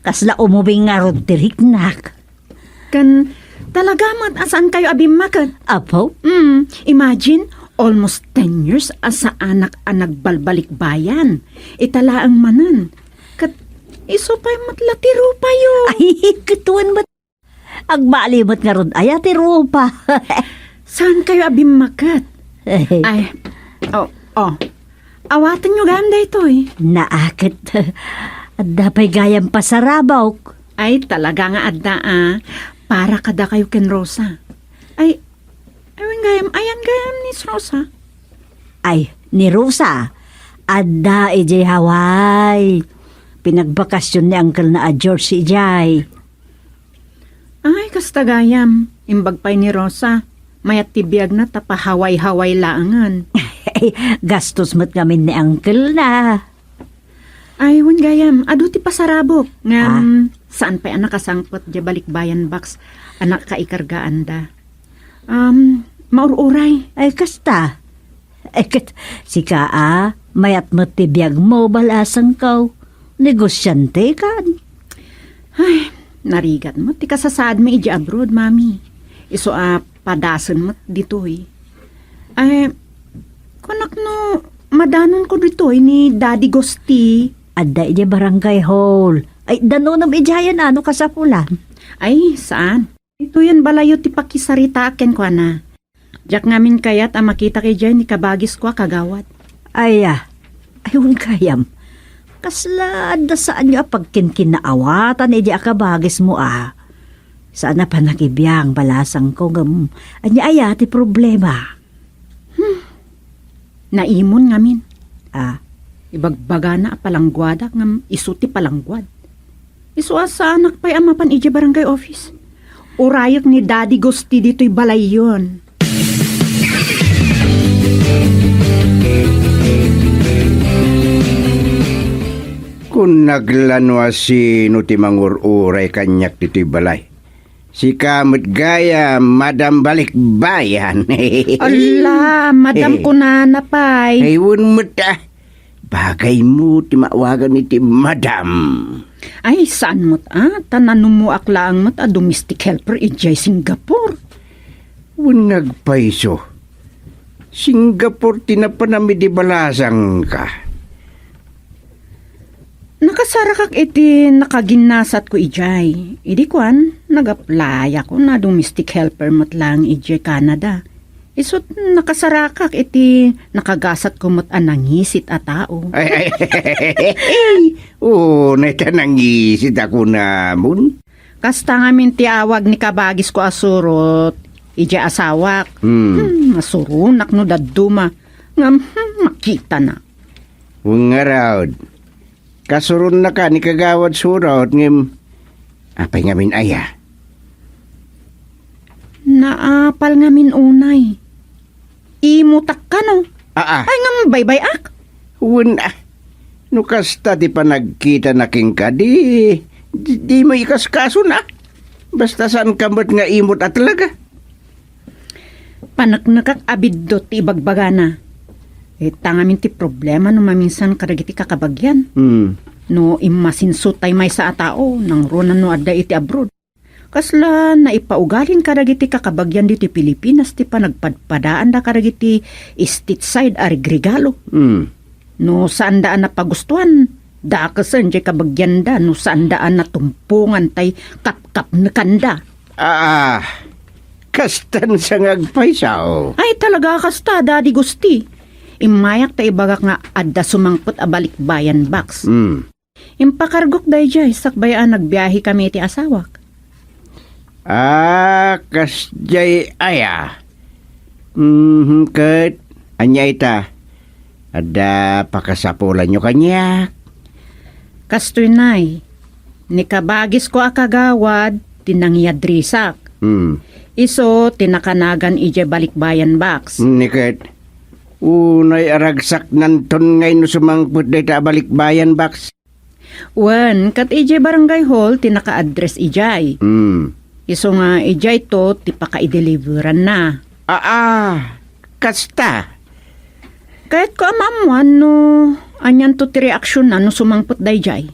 Speaker 4: Kasla umubing nga ron tiriknak.
Speaker 2: Kan talaga asan kayo abimakat?
Speaker 4: Apo?
Speaker 2: Imagine, almost 10 years asa anak balbalik bayan. Italaang manan. Kat iso pa'y matlatiro payo.
Speaker 4: Ay, katuan mat. Agbalimot nga ron ay atiro pa.
Speaker 2: Saan kayo abimakat? Ay, awatan nyo ganda ito eh.
Speaker 4: Naakit. At dapay gayang pasarabaw.
Speaker 2: Ay, talaga nga adda para kada kayo ken Rosa. Ay, ayan gayam ni Rosa.
Speaker 4: Ay, ni Rosa. Adda ijay Hawaii. Pinagbakasyon ni Uncle na George si Ijay.
Speaker 2: Ay, kasta gayam. Imbag pa'y ni Rosa. Mayat tibiyag na tapahaway-haway laangan.
Speaker 4: Ay, gastos mo't kami ni Uncle na.
Speaker 2: Ay, wan gayam. Ado ti pasarabok. Ngam, saan pa'y anak kasangpot di balikbayan box. Anak kaikargaan da. Maururay.
Speaker 4: Ay, kasta. Ay, sika mayat mo't tibiyag mo balasang kaw. Negosyante kan.
Speaker 2: Ay, narigat mo. Ti kasasaad mo iji abroad, Mami. Iso padasan mo dito eh. Ay, kunak no, madanon ko dito ni Daddy Gusti.
Speaker 4: Adda ije barangay hall. Ay, danonam ijayan ano kasapulan.
Speaker 2: Ay, saan? Ito yan balayo ti pakisarita aken ko na. Diyak ngamin kayat makita kay dyan ni kabagis ko kagawad.
Speaker 4: Ay, ayun kayam. Kasla, da saan nyo pagkinkinnaawatan ije akabagis mo Saan na pa nakibiyang balasang ko anya ayati problema.
Speaker 2: Naimon ngamin. Ibagbaga na palangguada ngam isuti palangguad. Isu sa anak pa'y amapan ije barangay office. Urayot ni Daddy Gusti dito'y balay yun.
Speaker 3: Kung naglanwa si nuti mangururay kanyak dito'y balay. Si kamot gaya, Madam Balikbayan.
Speaker 2: Ala, Madam Kunana pa'y.
Speaker 3: Ayun mo ta. Bagay mo, timawagan ni ti Madam.
Speaker 2: Ay, saan mo't tananong mo akla ang domestic helper ijay Singapore.
Speaker 3: Unag paiso. Singapore tinapanami di balasang ka.
Speaker 2: Nakasarakak iti nakaginasat ko ijay. Idi kwan, nag-apply ako na domestic helper mo't lang ijay Canada. Isot nakasarakak iti nakagasat kumot anangisit a tao.
Speaker 3: Ay. Oo, neta nangisit ako namon.
Speaker 2: Kasta ngamin ti awag ni kabagis ko asurot, ija asawak. Masurunak no daduma. Ngam, makita na.
Speaker 3: Nga raw. Kasurun na ka ni kagawad surot ngem. Apay ngamin aya.
Speaker 2: Naapal ngamin unay. Imutak ka no.
Speaker 3: Ay
Speaker 2: ngam baybay ak.
Speaker 3: Wala. No kasta di pa nagkita na king ka, di mo ikaskaso na. Basta saan kamot nga imot at talaga.
Speaker 2: Panaknakak abidot ti ibagbagana. Tangamin ti problema no maminsan karagiti kakabagyan. No imasinsot tay may sa atao nang runan no adda iti abroad. Kasla na ipaugalin karagiti kakabagyan dito Pilipinas ti panagpadpadaan da karagiti stateside ari regalo. No saan daan na pagustuhan, da kasan jay kabagyan da, no saan daan na tumpungan tay kap-kap na kanda.
Speaker 3: Kastan sa ngagpaysaw.
Speaker 2: Ay talaga kasta, Daddy Gusti. Imayak ta ibagak nga adda sumangpot a balikbayan box. Impakargok day jay, sakbayaan nagbiyahe kami iti asawak.
Speaker 3: Kasjay aya. Kat, anya ita. Ada pakasapulan nyo kanya.
Speaker 2: Kastoy nay, ni kabagis ko akagawad, tinangyadrisak. Iso, tinakanagan ije balikbayan box.
Speaker 3: Niket, unay aragsak nanton ngay no sumangput data balikbayan box.
Speaker 2: Wan, kat ije barangay hall, tinaka-address ijay. Iso nga ijay to, tipaka-i-deliveran na.
Speaker 3: Kasta.
Speaker 2: Kahit ko amamuan no, anyan to ti reaksyon na no sumangput day jay.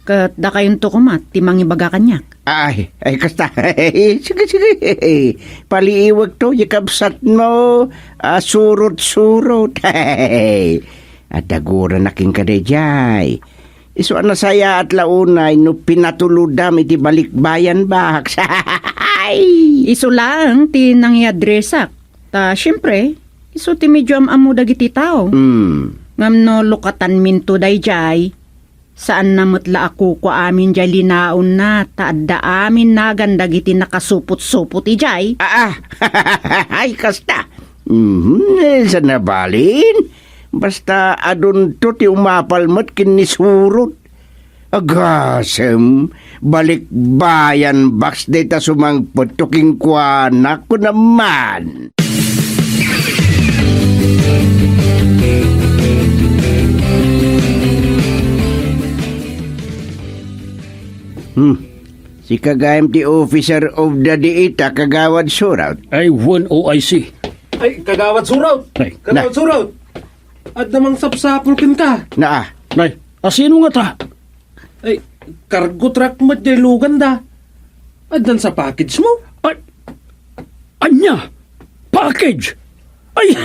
Speaker 2: Kat da kayon to kumat, timang ibaga kanyak.
Speaker 3: Ay, kasta. Sige. Paliiwag to, yakabsat mo. Surot-surot. At dagura na king kadejay. Iso na saya at launay no pinatuludam iti balikbayan box.
Speaker 2: Iso lang, ti nangyadresak. Ta, syempre, iso ti medyo amo dagiti tao. Ngam no lukatan minto day jay. Saan namutla ako ko amin jay linaon na, taadda amin nagan dagiti nakasupot-supot ijay.
Speaker 3: Ay, kasta. Sa nabalin. Basta adun to ti umapalmat kinisurot. Agasem, balikbayan box data sumangpot tuking kwanak ko naman. Si kagayam ti officer of the diita kagawad surat.
Speaker 6: Ay, one OIC.
Speaker 5: Ay, kagawad suraw.
Speaker 6: Ay,
Speaker 5: Kagawad suraw. At namang sapsapul kin ka.
Speaker 3: Na
Speaker 6: Nay, asino nga ta?
Speaker 5: Ay, cargo truck mo di lugan da. At dan sa package mo.
Speaker 6: Ay, anya? Package? Ay,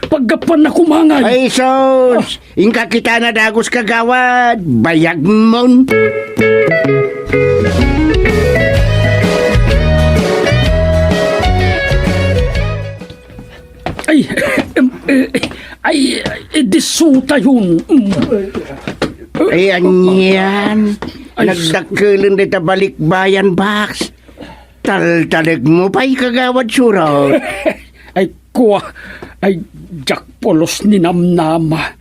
Speaker 6: paggapan na kumangay.
Speaker 3: Ay, sos! Ingka kita na dagos kagawad. Bayag mon.
Speaker 6: Disuta yun.
Speaker 3: Ay, anyan. Nagdakilan dita balikbayan box. Tal-talig mo pa'y kagawad suraw.
Speaker 6: Ay, kuha. Ay, jakpolos ni namnama.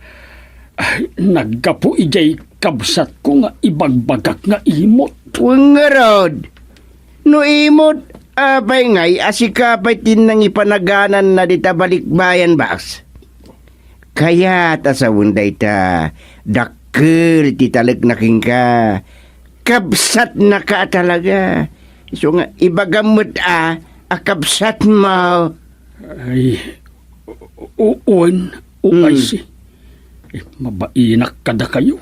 Speaker 6: Ay, naggapo ijay kabsat ko nga ibagbagak nga imot.
Speaker 3: Wangarod. No imot, abay ngay, asikapay tinang ipanaganan na dita balikbayan box. Kaya tasawunday ta, dakil titalag na king ka. Kabsat na ka talaga. So nga, ibagamot akabsat mo.
Speaker 6: Ay, uwan, uaysi. Mabainak kada kayo.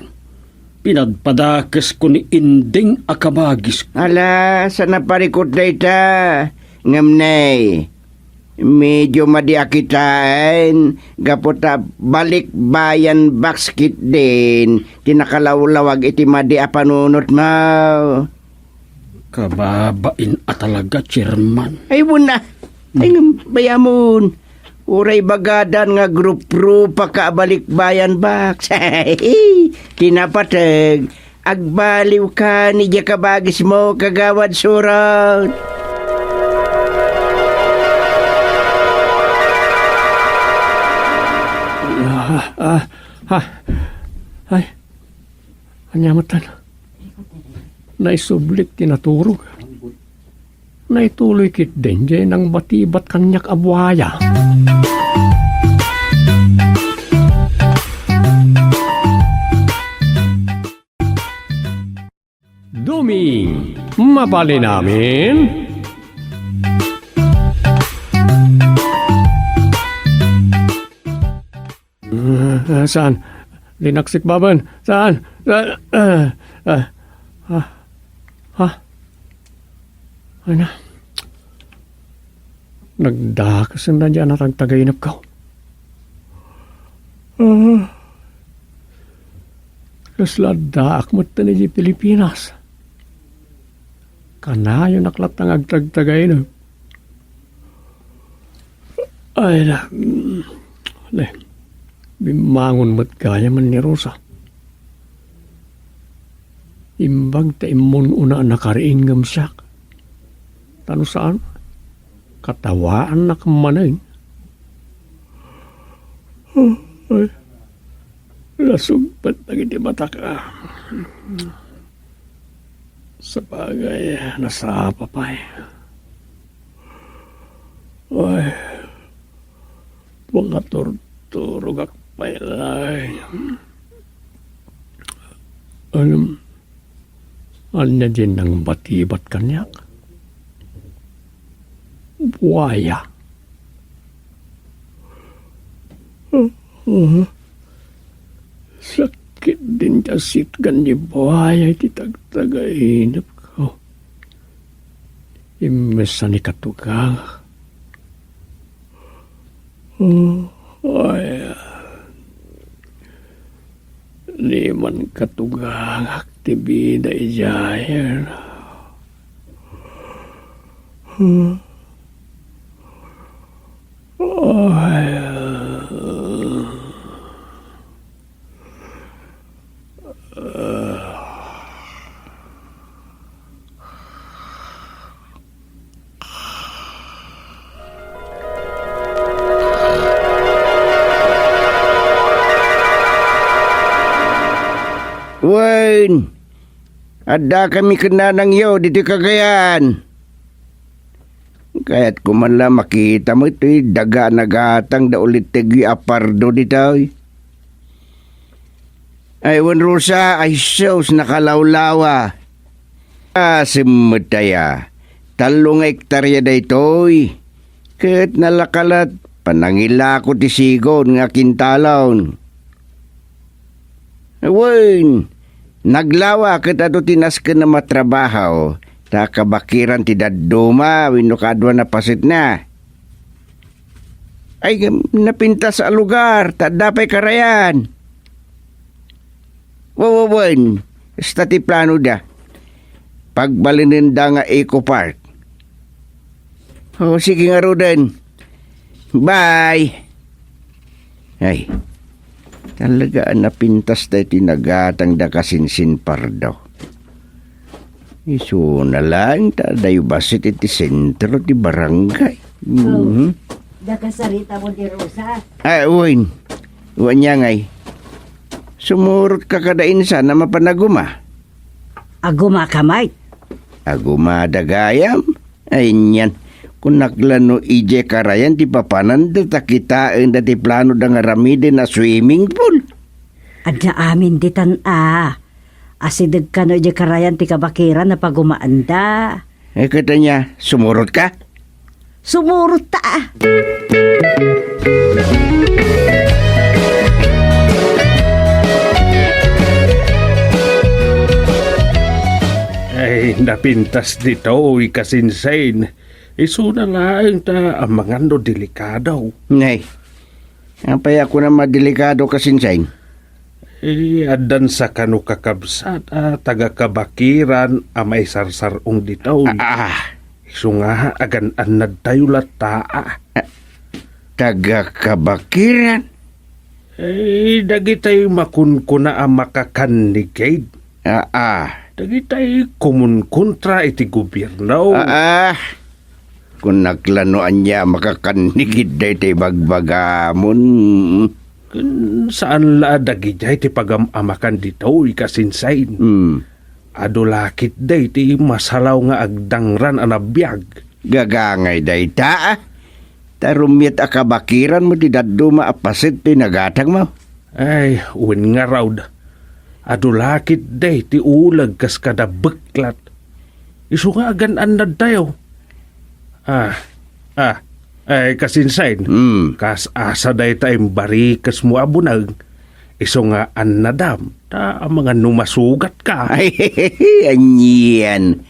Speaker 6: Pinadpadakes ko ni Inding Akabagis.
Speaker 3: Ala, sa naparikot na ita. Ngamnay. Medyo madiakitain. Gapota balik bayan basket din. Tinakalawlawag iti madiapanunot mo.
Speaker 6: Kababain at talaga, chairman.
Speaker 3: Ay, muna. Ay, bayamon. Uray bagadan nga grup-grup pa kabalikbayan bak. Tinapatag. Agbaliw ka ni Diya kabagis mo kagawad surat.
Speaker 1: Ay, anyamatan. Naisublik tinaturog. Naituloy kit din dyan ng batibat kanyak abwaya. Duming, mapali namin. Saan? Linaksik baban? Saan? Ano? Nagdakasan na dyan at ang tagainap ko. Kasladaak mo ito ni Pilipinas. Kanayo naklatang agtag-tagainap. Ay na. Bimangon mo't kaya man ni Rosa. Imbag ta imun una nakariingam siya. Tano saan? Katawaan na kamanay. Ay. Nasugpat na giti mata ka. Sa bagay, nasa papay. Ay. Mga turturog akpay lay. Anya din ng batibat kanyak. Buaya. Sakit din kasit kan ni buaya iti tagtagainap ko. Imesa ni katugang. Ay, di man katugang aktibida ijayan.
Speaker 3: Wayne, ada kami kena ng iyo dito Cagayan. Kaya't kumala makita mo ito'y daga nagatang da ulit tagi apardo dito. Ay, wan Rosa, ay sos nakalawlawa. Simutaya, 3 hektarya da ito'y. Kaya't nalakalat, panangila ko ti sigon nga kintalon. Wayne, naglawa ket ato tinas ka na matrabaho. Ta kabakiran ti dadduma wenno kadwa na pasit na. Ay napinta sa lugar ta dapay karayan. Wawawan, stati plano da. Pagbalinin da nga Eco Park. Oh, sige nga Roden. Bye. Ay, talaga napintas da tinagatang da kasinsin pardo. Iso na lang, dayo basit iti sentro ti barangay.
Speaker 4: Dakasarita mo di Rosa.
Speaker 3: Ay, uwin. Uwan niya ngay. Sumurot ka kadain sana mapanaguma.
Speaker 4: Aguma kamay.
Speaker 3: Aguma dagayam? Ay, niyan. Kung naklano ije karayan, ti papanan da kitain da ti plano da nga ramide na swimming pool.
Speaker 4: Adya amin ditan asidag ka no di karayan ti kabakiran na pagumaanda.
Speaker 3: Eh, kata niya, sumurot ka?
Speaker 4: Sumurot ta.
Speaker 6: Ay, napintas dito, uy kasinsain. Iso na lang ta ang mga no delikado.
Speaker 3: Ngay, apay ako na madelikado kasinsain.
Speaker 6: Adan sa kanu kakabsat, taga-kabakiran, may sarsarong dito. Iso nga, agan-anad tayo lata.
Speaker 3: taga-kabakiran.
Speaker 5: Dagitay makunkuna ang makakanigid. Dagitay kumunkontra iti gobyerno.
Speaker 3: Kung naglanoan niya makakanigid day tay bagbagamon.
Speaker 5: Saan la dagitay ti pagamakan dito ikasinsain. Adulakit day ti masalaw nga agdangran anabiyag.
Speaker 3: Gagangay day ta. Tarumit akabakiran mo ti daddo maapasit ti nagatag mo.
Speaker 5: Ay, uwin nga raw. Adulakit day ti ulag kas kada beklat. Isu nga agan na dayo. Ay kasinsain. Kas asa day tayong barikas mo abunag. Isu nga annadam. Ta mga numasugat ka.
Speaker 3: Ay, anyan.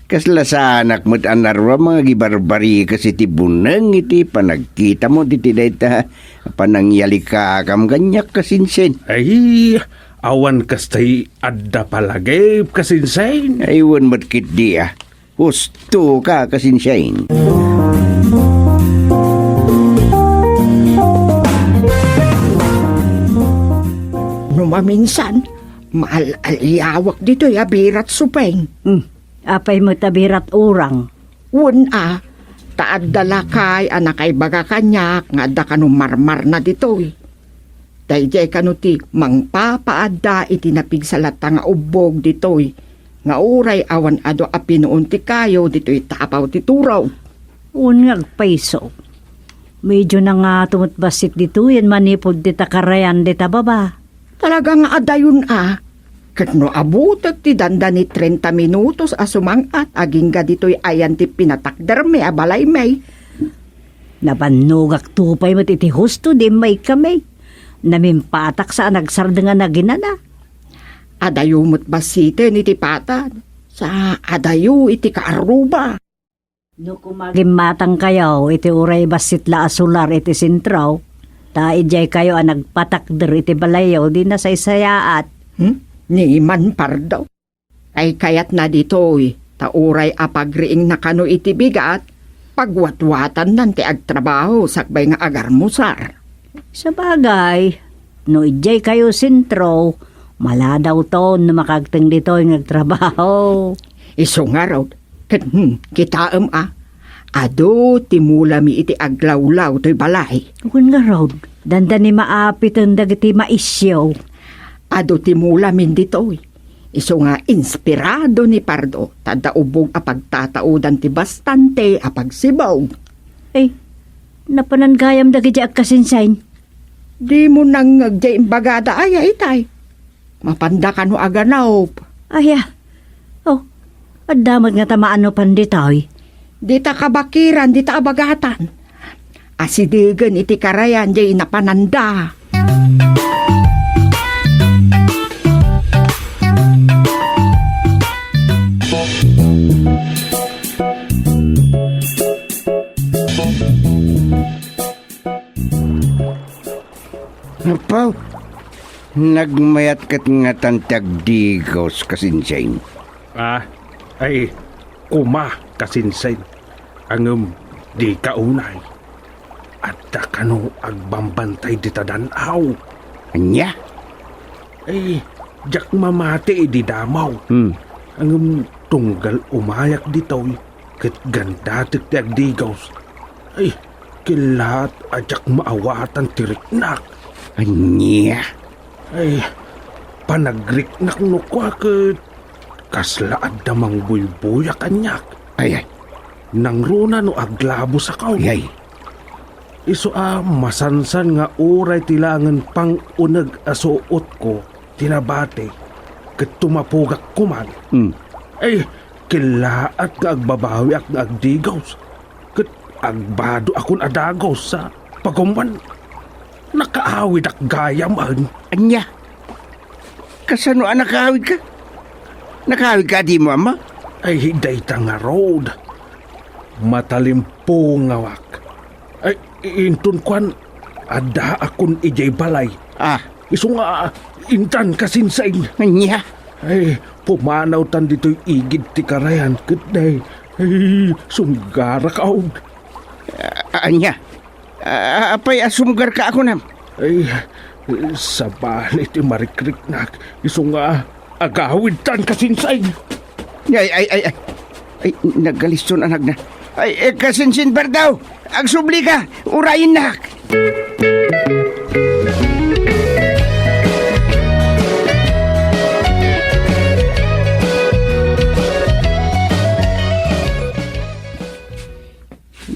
Speaker 3: Kaslasanak mo't anarwa mga gibarbari kasi ti bunang iti panagkita mo diti dayta panangyali ka kam ganyak kasinsen.
Speaker 5: Ay, awan kastay adda palagay kasinsain.
Speaker 3: Aywan mo't kit dia. Husto ka kasinsen.
Speaker 2: Numaminsan, maal-aliyawak dito birat supeng.
Speaker 4: Apay mo tabirat urang.
Speaker 2: Taad dalakay anakay baga kanyak nga da kanu marmar na ditoy. Dayjay kanu ti mangpapaadda iti napigsalata nga ubog ditoy. Nga uray awan ado api noon ti kayo ditoy tapaw ti turaw.
Speaker 4: Unyag paiso. Medyo na nga tumutbasit dito yan manipod di takarayan di tababa.
Speaker 2: Talaga nga adayon Kat no abutag ti danda ni 30 minutos asumangat aging ga dito'y ayan ti pinatakder me abalay may.
Speaker 4: Nabanugak tupay mo iti husto di may kami. Namimpatak sa nagsarda nga naginana.
Speaker 2: Adayo mo't basite ni ti patad. Sa adayo iti kaaruba.
Speaker 4: No kumagimatang kayo iti uray basit la asular iti sintraw. Ta ijay kayo nagpatakder iti balayaw di na sa isayaat.
Speaker 2: Ni man pardaw. Ay kayat na dito'y tauray apagriing na kano iti bigat, pagwatwatan nan ti agtrabaho sakbay nga agarmusar.
Speaker 4: Sa bagay, no ijay kayo sintro, maladaw to na makagteng dito yung nagtrabaho.
Speaker 2: Iso nga raw, kitaam ado timulami iti aglawlaw to'y balay.
Speaker 4: Kung nga raw, danda ni maapit ang dagiti maisyaw.
Speaker 2: Ado timulamin dito'y. Iso nga inspirado ni Pardo, tada ubog apagtataudan ti bastante apagsibaw.
Speaker 4: Ay, napanangayam dagiti agkasinsain.
Speaker 2: Di mo nang agday imbagada ay tay. Mapanda ka no aganaw.
Speaker 4: Aya, adamag nga tamaan no panditoy.
Speaker 2: Di ta kabakiran, di ta abagatan. Asidigan iti karayan, di napananda.
Speaker 3: Apaw, nagmayat kat nga tantag digos kasinsain.
Speaker 5: Ay, kuma kasinsain. Angem di kaunay. At kano agbambantay di tadanaw.
Speaker 3: Anya?
Speaker 5: Ay, jak mamati di damaw. Angem tunggal umayak ditoy. Kat gandatik ti agdigaws. Ay, kilat ajak maawatan tiriknak.
Speaker 3: Anya?
Speaker 5: Ay, panagrik-nak no kwa kat kaslaad damang buybuya kanyak.
Speaker 3: Ay.
Speaker 5: Nang runa no aglabo sa kaw.
Speaker 3: Ay.
Speaker 5: Iso masansan nga uray tilangan pang unag asuot ko, tinabate, kat tumapugak kuman. Ay, kilaat nga agbabawi at nga agdigaws. Kat agbado akon adagaws sa pagumban. Nakaawid ak gayaman.
Speaker 3: Anya? Kasano nakawid ka? Nakawid ka di mo, ama?
Speaker 5: Ay, hiday ta nga road. Matalimpo ngawak. Ay, intun kwan, ada akon ijay balay. Iso nga, intan kasinsain.
Speaker 3: Anya?
Speaker 5: Ay, pumanaw tan dito'y igid ti karayan. Kaday, ay, sunggara kaog.
Speaker 3: Anya? Apay asumgar ka ako nam.
Speaker 7: Ay, sa balit marikrik na. Iso nga, agawid tan kasinsay.
Speaker 3: Ay, nagaliston anak na. Ay, kasinsin bar daw. Agsubli ka, urayin na.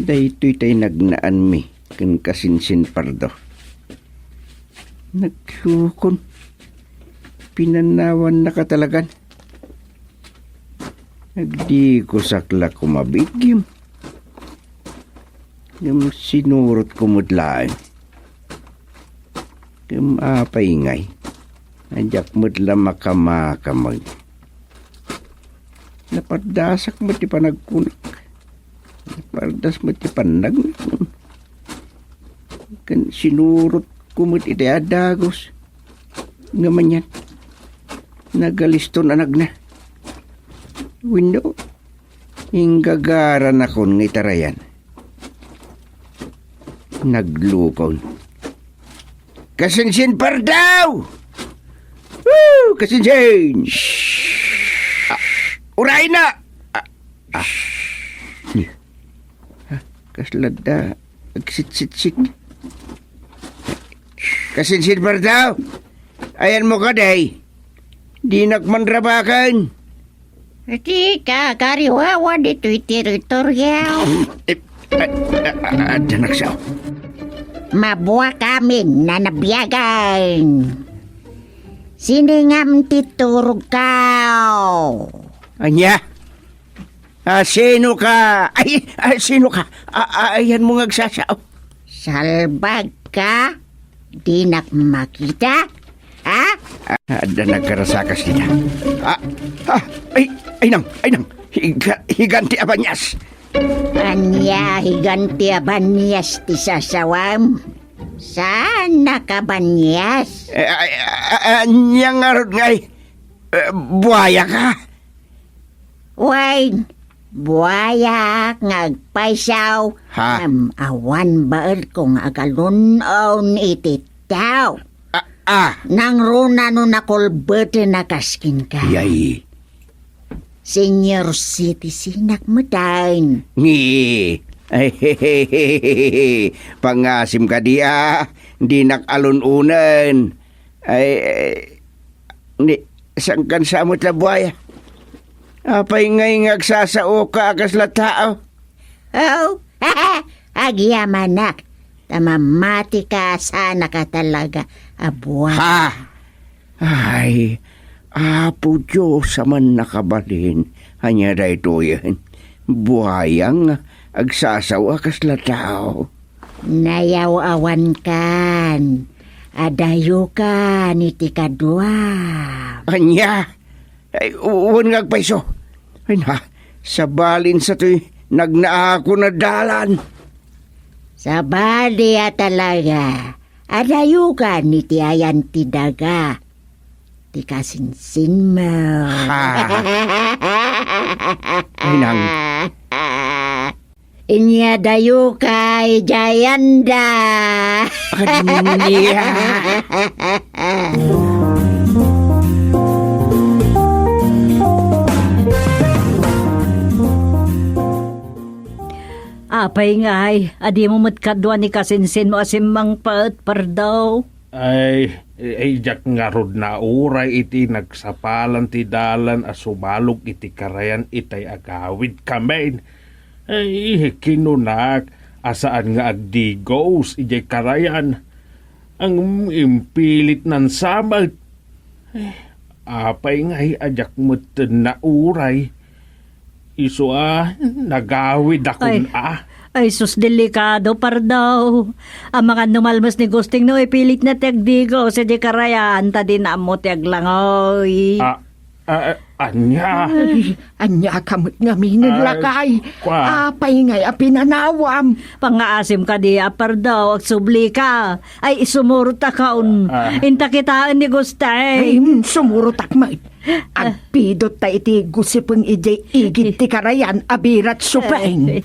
Speaker 3: Daytoy tay nagnaan mi ken kasinsin pardo. Naglukon. Pinanawan na katalagan. Nagdi ko sakla kumabigim. Yung sinurot kumudlaan. Yung apay Anjak mudla makamakamag. Napardasak mo ti panagkunak. Napardas mo ti panag. Kan sinurot kumut iti adagos. Ngaman yan. Nagaliston anag na. Window. Hinggagaran akon ng itarayan. Naglukon. Kasinsin pardaw! Woo! Kasinsin! Uray na! Kaslada. Agsit-sit-sit. Kasinsin pardaw! Ayan mo ka, day. Di nakmanrabakan.
Speaker 8: Tika, kariwawa dito'y teritoryaw.
Speaker 3: Danak siya.
Speaker 8: Mabuha kami na nabiyagan. Siningam titurog kao.
Speaker 3: Anya? Sino ka? Sino ka? Ayan mo ngagsasaw.
Speaker 8: Salbag ka? Di nakmakita? Ha?
Speaker 3: Danak karasakas kita. Ay nang. Higanti abanyas.
Speaker 8: Anya higanti abanyas ti sasawam. Saan nakabanyas?
Speaker 3: Anya nga ron ngay. Buhaya ka?
Speaker 8: Way, buaya ngagpaysaw.
Speaker 3: Ha?
Speaker 8: Awan baer kung agalunaw iti tao. Nang runa no nakulbete na kaskin ka.
Speaker 3: Yay.
Speaker 8: Senior citizen nakmadain.
Speaker 3: Ngi. Pangasim ka dia. Di nakalununan. Sangkan samot la buhaya. Apay ngay ngagsasao ka akas la tao.
Speaker 8: Oh, agyamanak. Tamamati ka sana ka talaga, abuwa.
Speaker 3: Ha? Ay, apo Diyos man nakabalin. Hanya da ito yan. Buhayang agsasawa kas la tao.
Speaker 8: Nayaw-awan kan. Adayo ka ni tikadwa.
Speaker 3: Anya? Ay, uwan ngagpaiso. Ay na, sabalin sa to'y nagnaako na dalan.
Speaker 8: Sa bali talaga. Adayo ka ni tiayan ti daga. Ti kasinsin mo.
Speaker 3: Ay nang.
Speaker 8: Inyadayo kay Jayanda.
Speaker 3: Anya?
Speaker 4: Apay ngay, adi mo matkadwa ni kasinsin mo asimang paat pardaw.
Speaker 7: Ay, jak nga rod na uray iti nagsapalan ti dalan a sumalog iti karayan itay agawid kamain. Ay, kinunak, asaan nga agdigos iti karayan. Ang impilit nan samal. Ay, apay ngay ajak mo na uray. Iso nagawid akon
Speaker 4: Ay, sus delikado pardaw. Ang mga numalmas ni Gusting no, ipilit na tagdigo sa di karayan, ta din amo taglangoy.
Speaker 7: Anya.
Speaker 2: Anya kamot nga minilakay. Apay ngay apinanawam.
Speaker 4: Pangaasim ka di pardaw, ag subli ka. Ay, isumurot kaon. Inta kitaan ni
Speaker 2: Ay,
Speaker 4: Gusting.
Speaker 2: sumurot akmay. Agpidot ta iti gusipeng ijay igid ti karayan abirat supeng.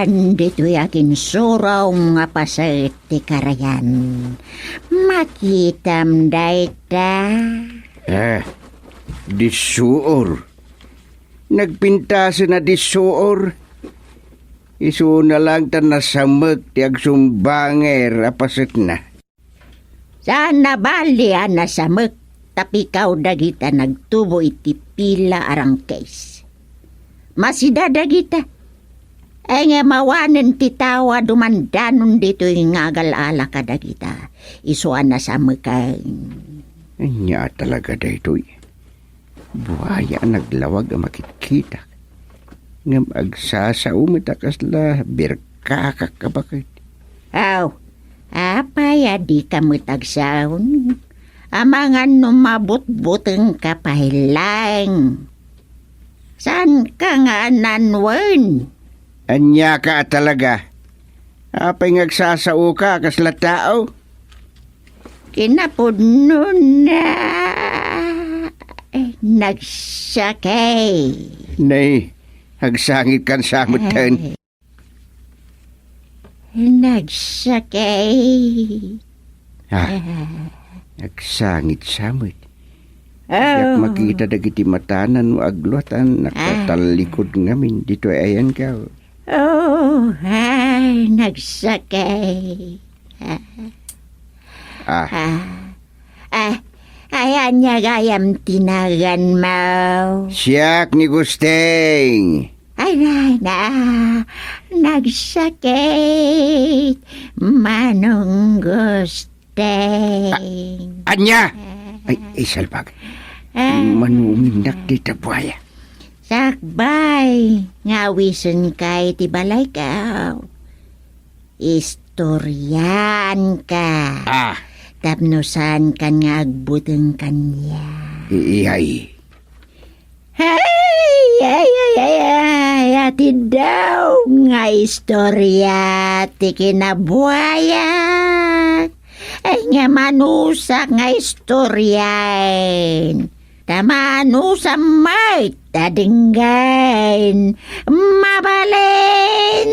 Speaker 8: Saan dito yakin suraw nga paset ti karayan. Makitam dayta.
Speaker 3: Disuor. Nagpintaso na disuor. Isu na lang tan nasamag ti agsumbanger apaset na.
Speaker 8: Sana bali na samek tapi kaw dagita nagtubo iti pila arang case. Masida dagita. Ay nga mawanen ti tawa dumandanon dito yung ngagal-ala ka dagita. Isuan na samekay.
Speaker 3: Anya talaga daytoy. Buhaya naglawag ang makikita. Ngam agsasao matakasla birkakak ka bakit.
Speaker 8: Aw, apaya di ka matagsaon. Amangan numabot-buteng kapahilang. San ka nga nanwan?
Speaker 3: Anya ka talaga. Apay ngagsasao ka kasla tao.
Speaker 8: Kinapudno na. Nagsakay.
Speaker 3: Nay, hagsangit kan samutan.
Speaker 8: Nagsakay.
Speaker 3: Nagsangit samut. Yak makita dagiti matanan mo agluatan nakatalikod ngamin dito ayan ka.
Speaker 8: Oh, ay, nagsakay. Ayan niya gayam tinagan mo.
Speaker 3: Siyak ni Gusteng.
Speaker 8: Ay, nagsakit. Manong Gusteng.
Speaker 3: Anya! Ay, salbag. Manumindak di tabuaya.
Speaker 8: Sakbay, ngawisan kay tibalay ka. Istoryan ka. Tapnosan kan nga agbuteng kanya.
Speaker 3: Iyay.
Speaker 8: Ay, ati daw nga istorya ti kinabuaya. Ay nga manusak nga istoryan. Tamanusa may tadinggain mabalin.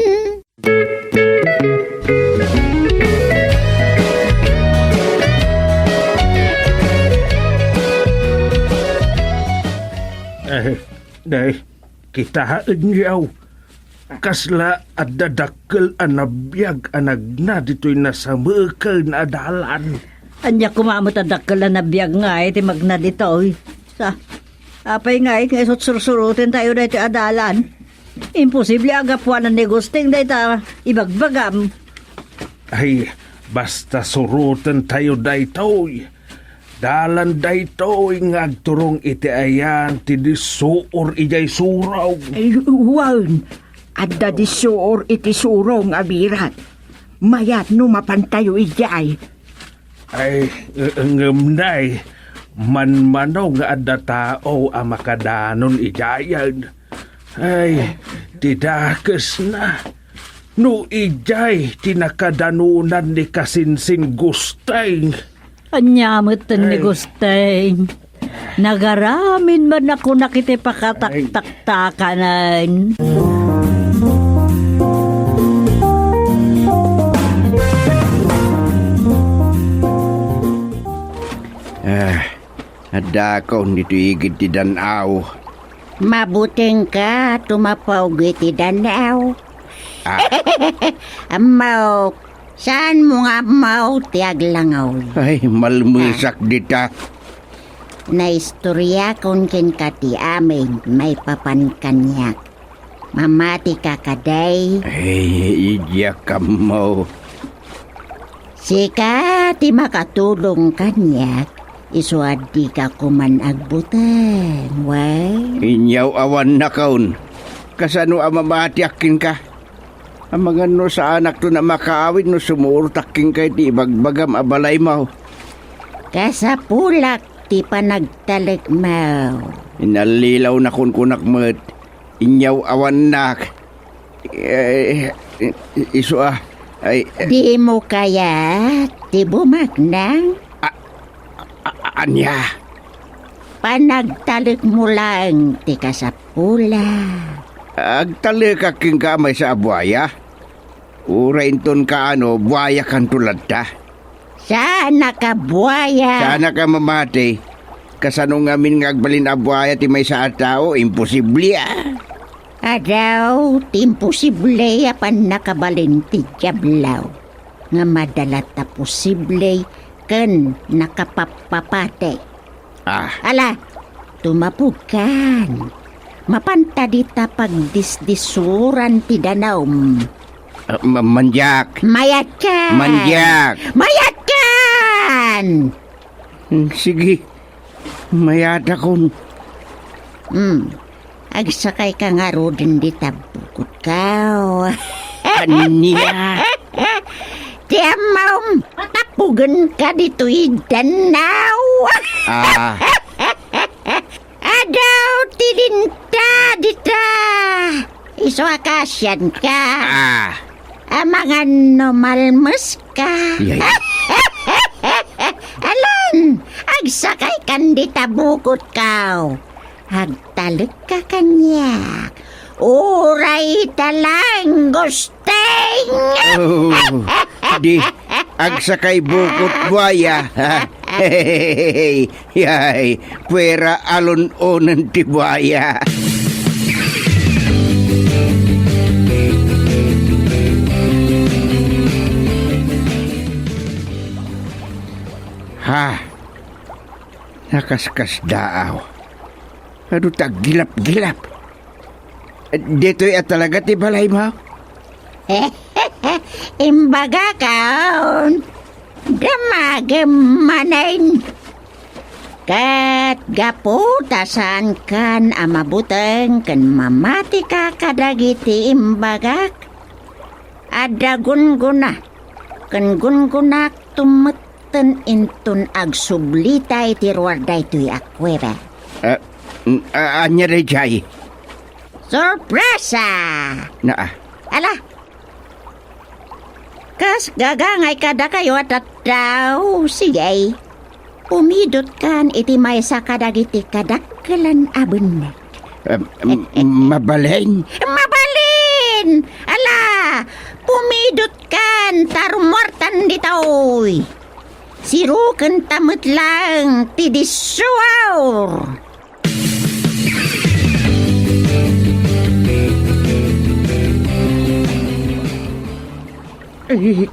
Speaker 7: Day, kita yaw. Kasla at dadakkel anabiyag anagna dito'y nasa mekal na adalan.
Speaker 4: Anya kumamot ang dakkel na biyag nga ti magna dito. Sa apay nga nga sursurutin tayo na iti adalan. Imposible agapuan ni Gusting da ita ibagbagam.
Speaker 7: Ay, basta surutan tayo daytoy. Dalan daytoy ngagturong iti ayan ti disuor ijay suraw.
Speaker 2: Ay, wan. Adda di suor iti surong abirat. Mayat no mapantayo ijay.
Speaker 7: Ay, ngemnay. Manmanaw nga adda tao ang makadanon ijayan. Ay, tidakes na. No ijay tinakadanunan ni Kasinsin Gusteng.
Speaker 4: Anyamutan ni Gusteng. Nagaramin man ako nakiti pakatak-tak-takanan.
Speaker 3: Adakaw nito igid ti danaw.
Speaker 8: Mabuting ka tumapaw ti danaw. Amaw, saan mo nga amaw ti aglangaw?
Speaker 3: Ay, malmusak dita.
Speaker 8: Naistorya kon ken ka ti amin may papankanyak. Mamati ka kaday.
Speaker 3: Ay, idiyak ka mo.
Speaker 8: Sika ti makatulong kanyak. Isuadi ka kuman agbutan, way?
Speaker 3: Inyaw awan na kaun. Kasano amamatiakin ka? Ang mga no sa anak to na makaawid no sumurtaking kay ti bagbagam abalay mo.
Speaker 8: Kasapulak ti panagtalik mo.
Speaker 3: Inalilaw na kun kunak met. Inyaw awan nak. Isu ay...
Speaker 8: Di mo kaya ti bumagnang?
Speaker 3: Anya?
Speaker 8: Panagtalik mo lang ti kasapula.
Speaker 3: Agtali ka king kamay sa buhaya. Urain ton ka buhaya kan tulad ta.
Speaker 8: Sana ka buhaya.
Speaker 3: Sana ka mamati. Kasano ngamin nga agbalin a buhaya ti may sa tao, imposible
Speaker 8: Adaw, timposible apan nakabalin ti Diablaw. Nga madalat ta posible ken nakapapapate. Ala, tumapukan. Mapanta dita pagdisdisuran ti danaw.
Speaker 3: Manjak.
Speaker 8: Mayat kan.
Speaker 3: Manjak.
Speaker 8: Mayat kan.
Speaker 3: Sige. Mayata kon.
Speaker 8: Agsakay ka nga ro din dita bukod ka.
Speaker 3: Kanina.
Speaker 8: Tiamaw, tapugan ka dito idanaw. Adaw, tilinta dita. Iso akasyan ka. Mga nomalmas ka.
Speaker 3: Yay.
Speaker 8: Alan, agsakay kan dita bukod ka. Agtalog ka kanyak. Uray talang gusteng.
Speaker 3: Di, agsakay bukot buhaya. Yay, pwera alon-onan ti buhaya. Nakaskas daaw. Ano gilap-gilap. Dito'y talaga ti balay mo?
Speaker 8: Imbaga kaon. Damagimanain. Kat gaputasan kan amabuteng kan mamati ka kadagiti imbagak. Ada gunguna. Kan gungunak tumeten intun agsublitay ti ruwarday tuy akweba.
Speaker 3: Anya rin jay.
Speaker 8: Sorpresa! Ala! Kas gagangay kada kayo at daw. Sige. Umidot kan iti may sa kadagiti kadakkelan abun.
Speaker 3: Mabalin?
Speaker 8: Mabalin! Ala! Pumidot kan tarumortan ditoy. Siruken tamut lang tidisuaw.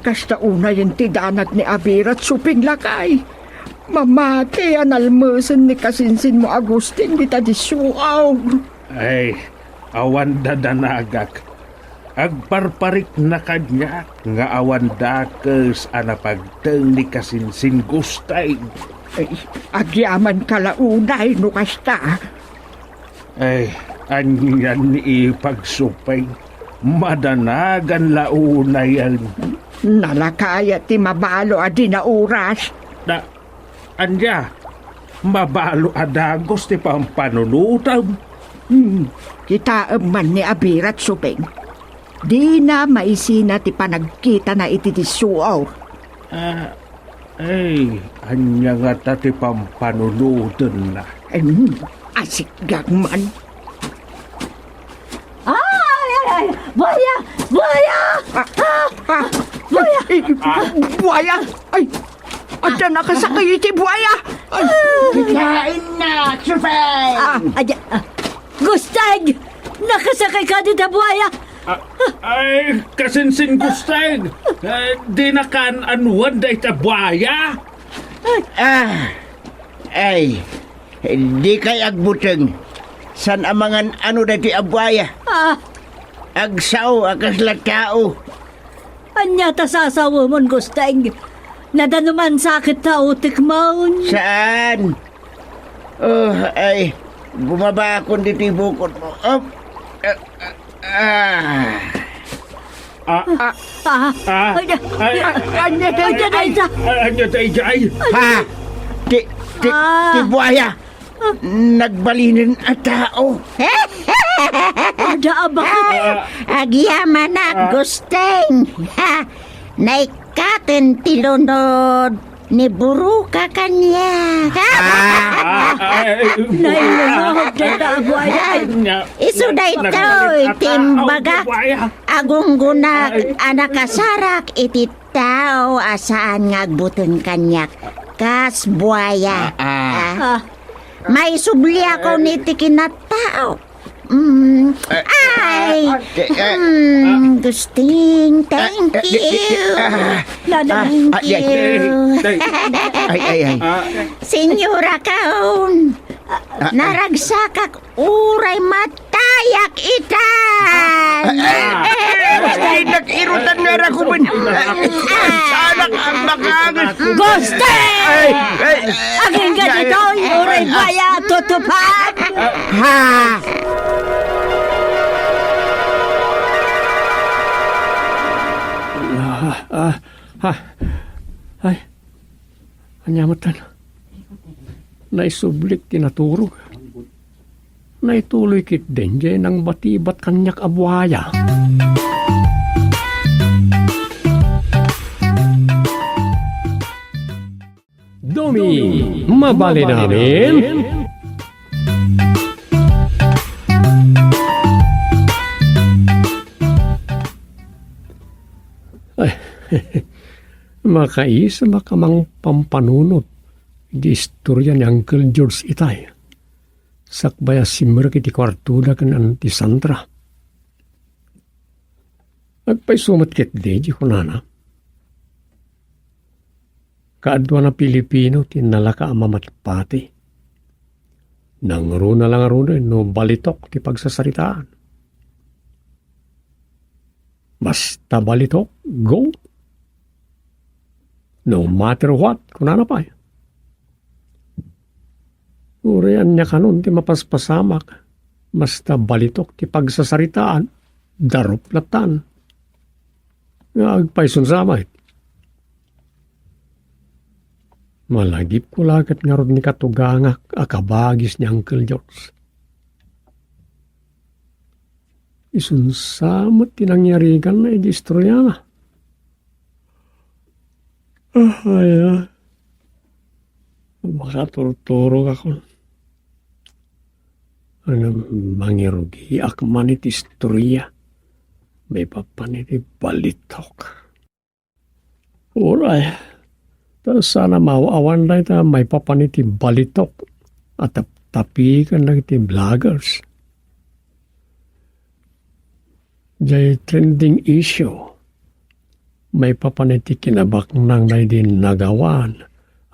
Speaker 2: Kasta una yung tidanat ni Abirat suping lakay. Mamate ang almusan ni kasinsin mo Agustin di tadisuaw.
Speaker 7: Ay, awan dadanagak. Agparparik na kanya nga awan dakes anapagteng ni kasinsin gustay.
Speaker 2: Agyaman kalaunay no kasta.
Speaker 7: Ay, anyan ipagsupay. Madanagan launay yan.
Speaker 2: Nalakaya ti mabalo adi na oras.
Speaker 7: Anya, mabalo adagos ti pampanunutam.
Speaker 2: Kita man ni Abirat suping. Di na maisina ti panagkita na ititisuaw.
Speaker 7: Ay, anya nga ta ti pampanunutan na.
Speaker 2: Asik gagman.
Speaker 4: Buhaya! Buhaya!
Speaker 2: Buhaya! Ay! Adya nakasakay iti buhaya!
Speaker 3: Kain na, Chufeng!
Speaker 4: Gustag! Nakasakay ka dito, buhaya!
Speaker 7: Ay, kasinsin gustay. Di na kan anuan da itabwaya.
Speaker 3: Ay, di kay agbuteng. San amangan ano dati abwaya? Agsaw, akasla tao.
Speaker 4: Anya ta sasawa mon, Gustag. Nadanuman sakit ta utik maun.
Speaker 3: Saan? Ay, bumaba akong dito yung bukod mo.
Speaker 7: Anya tayo jay.
Speaker 3: Ha? Ti buhaya. Nagbalinin at tao.
Speaker 4: Ada bakit?
Speaker 8: Agyaman na gusteng. Naikaten tilunod ni buru ka kanya.
Speaker 4: Nailungahog na tabuayan.
Speaker 8: Isu da ito, timbaga. Agong gunag anak kasarak iti tao asaan ngagbuton kanyak. Kas buaya. May subli ako ni tikin na tao. Gusting, thank you. Thank you.
Speaker 3: Ay.
Speaker 8: Senyora kaon, naragsakak uray matayak itan.
Speaker 3: Ay, nag-irutan nga ra ko man. Sanak ang makangas.
Speaker 4: Guste! Ang hingga dito, uray baya, tutupad!
Speaker 3: Ha!
Speaker 1: Ay, anyamatan. Naisublik tinaturog. Naituloy kit denje ng batibat kanyak abwaya. Domi, mabali namin. Ay, makaisa makamang pampanunot di istorya ni Uncle George Itay. Sakbaya simmer kiti kwartuda kan anti Sandra. Agpay sumat kit deji kunana. Kaadwa na Pilipino tinalaka ang mamatpati. Nangro na lang aruna no balitok ti pagsasaritaan. Basta balitok, go. No matter what, kunana pa. Urian niya kanon ti mapaspasamak. Basta balitok ti pagsasaritaan, darop latan. Agpay sunsamay. Malagip ko lagat nga ron ni katugangak akabagis ni Uncle George. Isunsamot tinangyarigan na idistroya na. Ay, makaturturog ako. Ano, mangirugi akman iti istorya. May papaniti balitok. Uray, sana mauawan na ita may papaniti balitok at tapikan na iti vloggers. Jay trending issue. May papaniti kinabak nang na din nagawan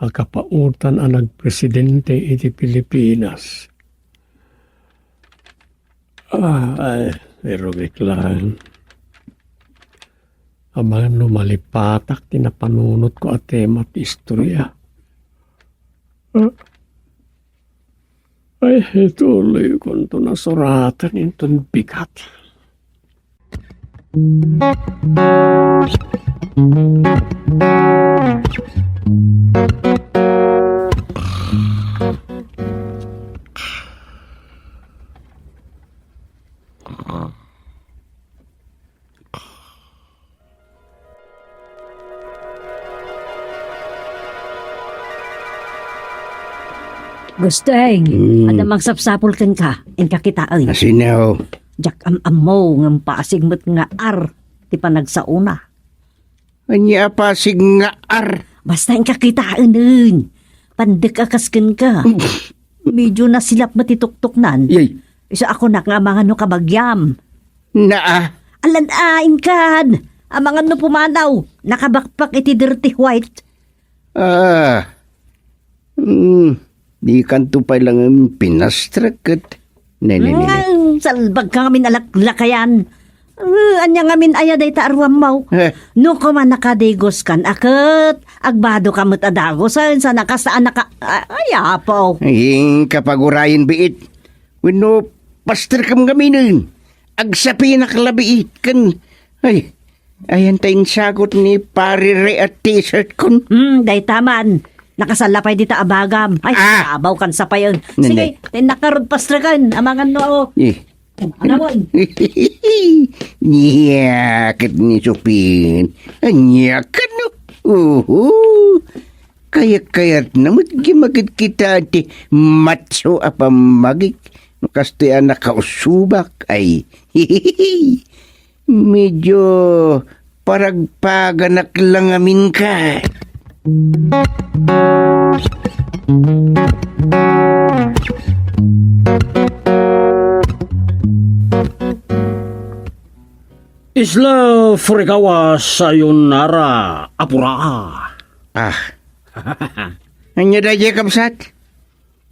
Speaker 1: ang kapautan ang nagpresidente iti Pilipinas. Ay, erogik lang. Ang mga lumalipatak, tinapanunot ko at tema at istorya. Ay, ituloy ko ito na suratan itong bigat.
Speaker 4: Gusteng, ada magsapsapol kan ka, in kakitaan.
Speaker 3: Asinaw.
Speaker 4: Jak am-amaw ng pasigmat nga ar, ti panagsauna.
Speaker 3: Anya pa signaar.
Speaker 4: Basta in kakitaan nun. Pandek akasken ka. Medyo nasilap matituktok nan.
Speaker 3: Yay.
Speaker 4: Isa ako na nga mga no kabagyam.
Speaker 3: Naa.
Speaker 4: Alanain kan. Ang mga no pumanaw, nakabakpak iti dirty white.
Speaker 3: Di kanto pa lang ang pinastrakat. Nene.
Speaker 4: Salbag ka ngamin alaklakayan. Anya ngamin ayaday ta arwam mau. No ko man nakadegos kan aket. Agbado kamot adagosan sa nakasaan naka... Ayapaw.
Speaker 3: Ay, kapagurayin biit. Wino, pastor kam gaminin. Agsapi nakalabiit kan. Ay, ayan tayong sagot ni parire at t-shirt kun.
Speaker 4: Day taman. Nakasalapay dita abagam. Ay, sabaw kan sa payon. Sige, nakarod pastrakan. Amangan no. Ano mo?
Speaker 3: Nyakat ni Supin. Nyakat no. Kaya-kayat namut gimagid kita ti matso apamagik. Kasto yan nakausubak ay medyo paragpaganak lang amin ka.
Speaker 6: Isla Furikawa sayonara apura.
Speaker 3: Ah, anya daya kamsat?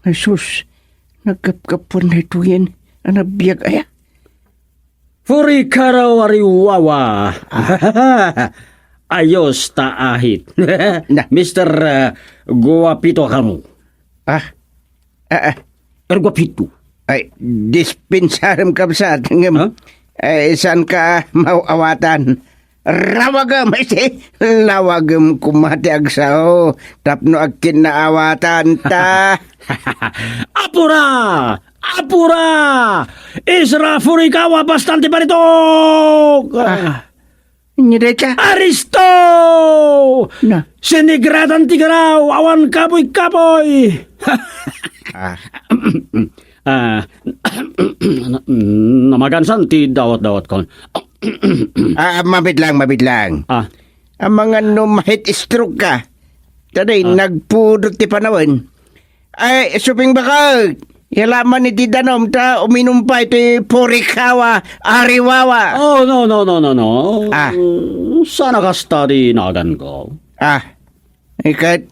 Speaker 3: Asus, nagkapkapon na ito yan. Anabiyag aya?
Speaker 6: Furikara wariwawa. Ayos taahit. Mr. Guapito kamu.
Speaker 3: Ah,
Speaker 6: Guapito.
Speaker 3: ay, dispensarem kamsat. Ngam, ay, saan ka mauawatan? Rawagam, isi. Lawagam kumati agsao. Tapno agkin na awatan ta.
Speaker 6: Apura! Apura! Isra Furikawa bastante baritok!
Speaker 3: Nyerecha?
Speaker 6: Aristo!
Speaker 3: Na.
Speaker 6: Sinigratan tigaraw, awan kapoy-kapoy! Namagansan ti dawat-dawat kon.
Speaker 3: Mabidlang.
Speaker 6: Ah,
Speaker 3: Ang mga numahit stroke ka. Taday, nagpudot ti panawin. Ay, suping baka, yalaman ni Tidanom ta uminom pa iti Furikawa Ariwawa.
Speaker 6: oh, no.
Speaker 3: Ah.
Speaker 6: Sana ka study nagan ko.
Speaker 3: Ikat,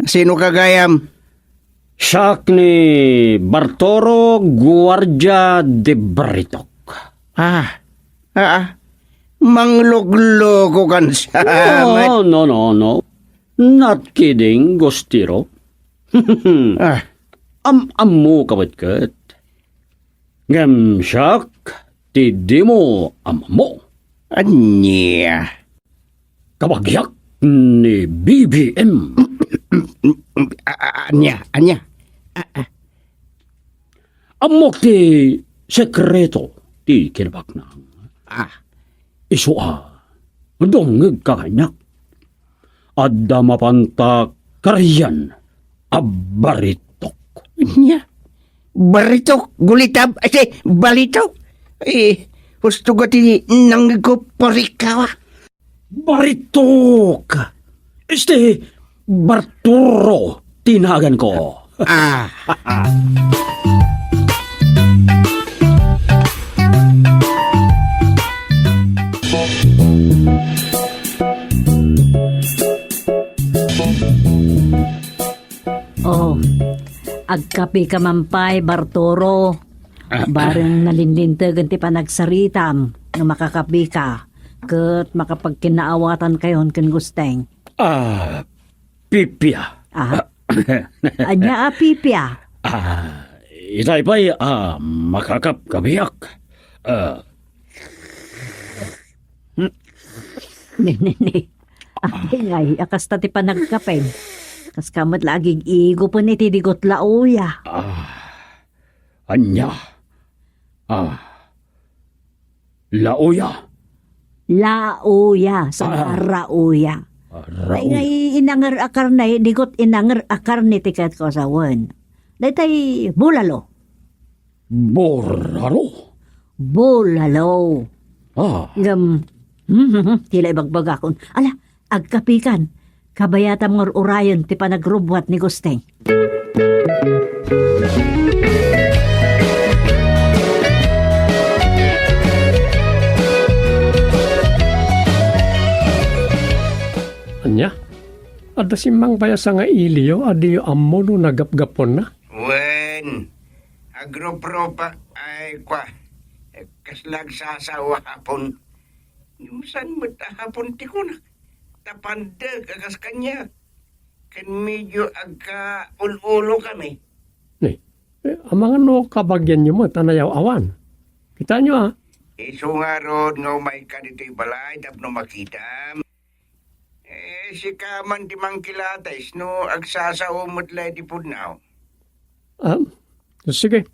Speaker 3: sino kagayam?
Speaker 6: Siyak ni Bartoro Guardia de Baritok.
Speaker 3: Mangloglogo kan sa amat.
Speaker 6: No. Not kidding, Gostiro. Ammo kabat-kat. Ngam siyak, ti di mo ammo.
Speaker 3: Anya.
Speaker 6: Kabagyak ni BBM.
Speaker 3: Anya.
Speaker 6: Amok ti sekreto ti kinabak na. Iso dongeg kakanyak. Adda mapanta karayan abaritok.
Speaker 3: Anya. Baritok, gulitab, ay, balitok. Gusto ko ti nanggo Furikawa.
Speaker 6: Baritok! Este, Barturo, tinagan ko.
Speaker 4: Oh, agkapi ka mampay, Bartoro. Barang nalinlintagan ti panagsaritam nga makakapi ka. Kat makapagkinaawatan kayon kan gusteng.
Speaker 6: Pipya.
Speaker 4: Anya pipya.
Speaker 6: Itay pa'y makakap kabiyak.
Speaker 4: Nini. Ay ngay, akas tati panagkapen. Kas kamot laging igo po ni tidigot lauya.
Speaker 6: Anya. Lauya.
Speaker 4: Lauya, sa rauya. Ay ngay inangar akar na, digot inangar akar ni tikat ko sa wan. Daytay bulalo.
Speaker 6: Boraro.
Speaker 4: Bulalo. Tila ibagbag akon. Ala, agkapikan. Kabayatam ngor urayon ti panagrubwat ni Gusteng.
Speaker 1: Anya? Ada simang baya sa nga iliyo, adiyo ammo no nagapgapon na.
Speaker 3: Wen, agropropa, ay kwa, kaslag sasawa hapon. Yung saan mo hapon ti ko na, tapandag agas kanya. Kan medyo agka ulo kami.
Speaker 1: Ang mga no kabagyan nyo mo, tanayaw awan. Kita nyo
Speaker 3: Iso nga rod nga umay ka dito'y balay, tapno makita. Si kaman di mangkilatais, no agsasaumot lay di pudnaw.
Speaker 1: Sige,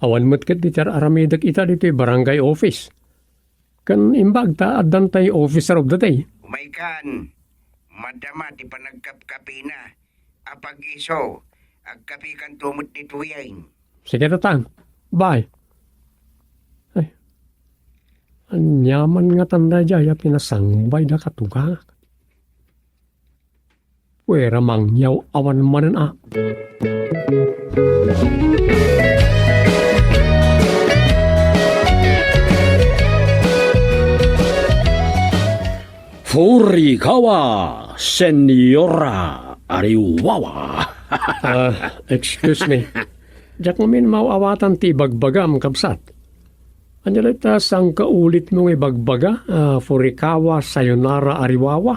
Speaker 1: awan mo't kat di tar aramidak ita dito'y barangay office. Kan imbag ta adan tayo officer of the day.
Speaker 3: Umay kan, madama ti panagkapkapi na. Apag iso, agkapi kan tumot ni tuyain.
Speaker 1: Sige, tatang. Bye. Ay, anyaman nga tanda jaya pinasangbay na katuga. Pwera mangyaw awan manan a.
Speaker 6: Furikawa, Senyora Ariwawa.
Speaker 1: Excuse me. Diyak mo min mauawatan ti bagbagam kapsat. Anyalita sang kaulit mong ibagbaga, Furikawa Sayonara Ariwawa.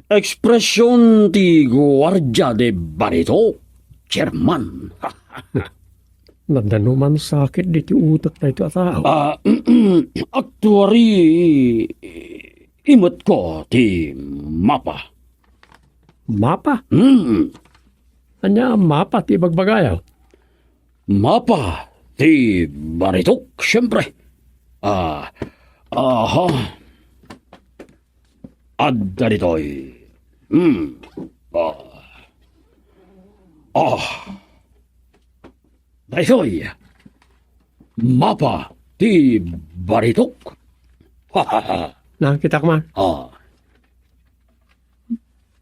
Speaker 6: Ekspresyon ti Guardia de Barito, Chairman.
Speaker 1: Nadanuman sakit di ti utak na ito atao.
Speaker 6: Actually, imot ko ti mapa.
Speaker 1: Mapa?
Speaker 6: Hmm,
Speaker 1: Anya mapa ti bagbagayaw.
Speaker 6: mapa ti Baritok, siyempre. Aha. Adda dito'y. Daysoy, mapa ti Baritok.
Speaker 1: Nakita ka man,
Speaker 6: Ah,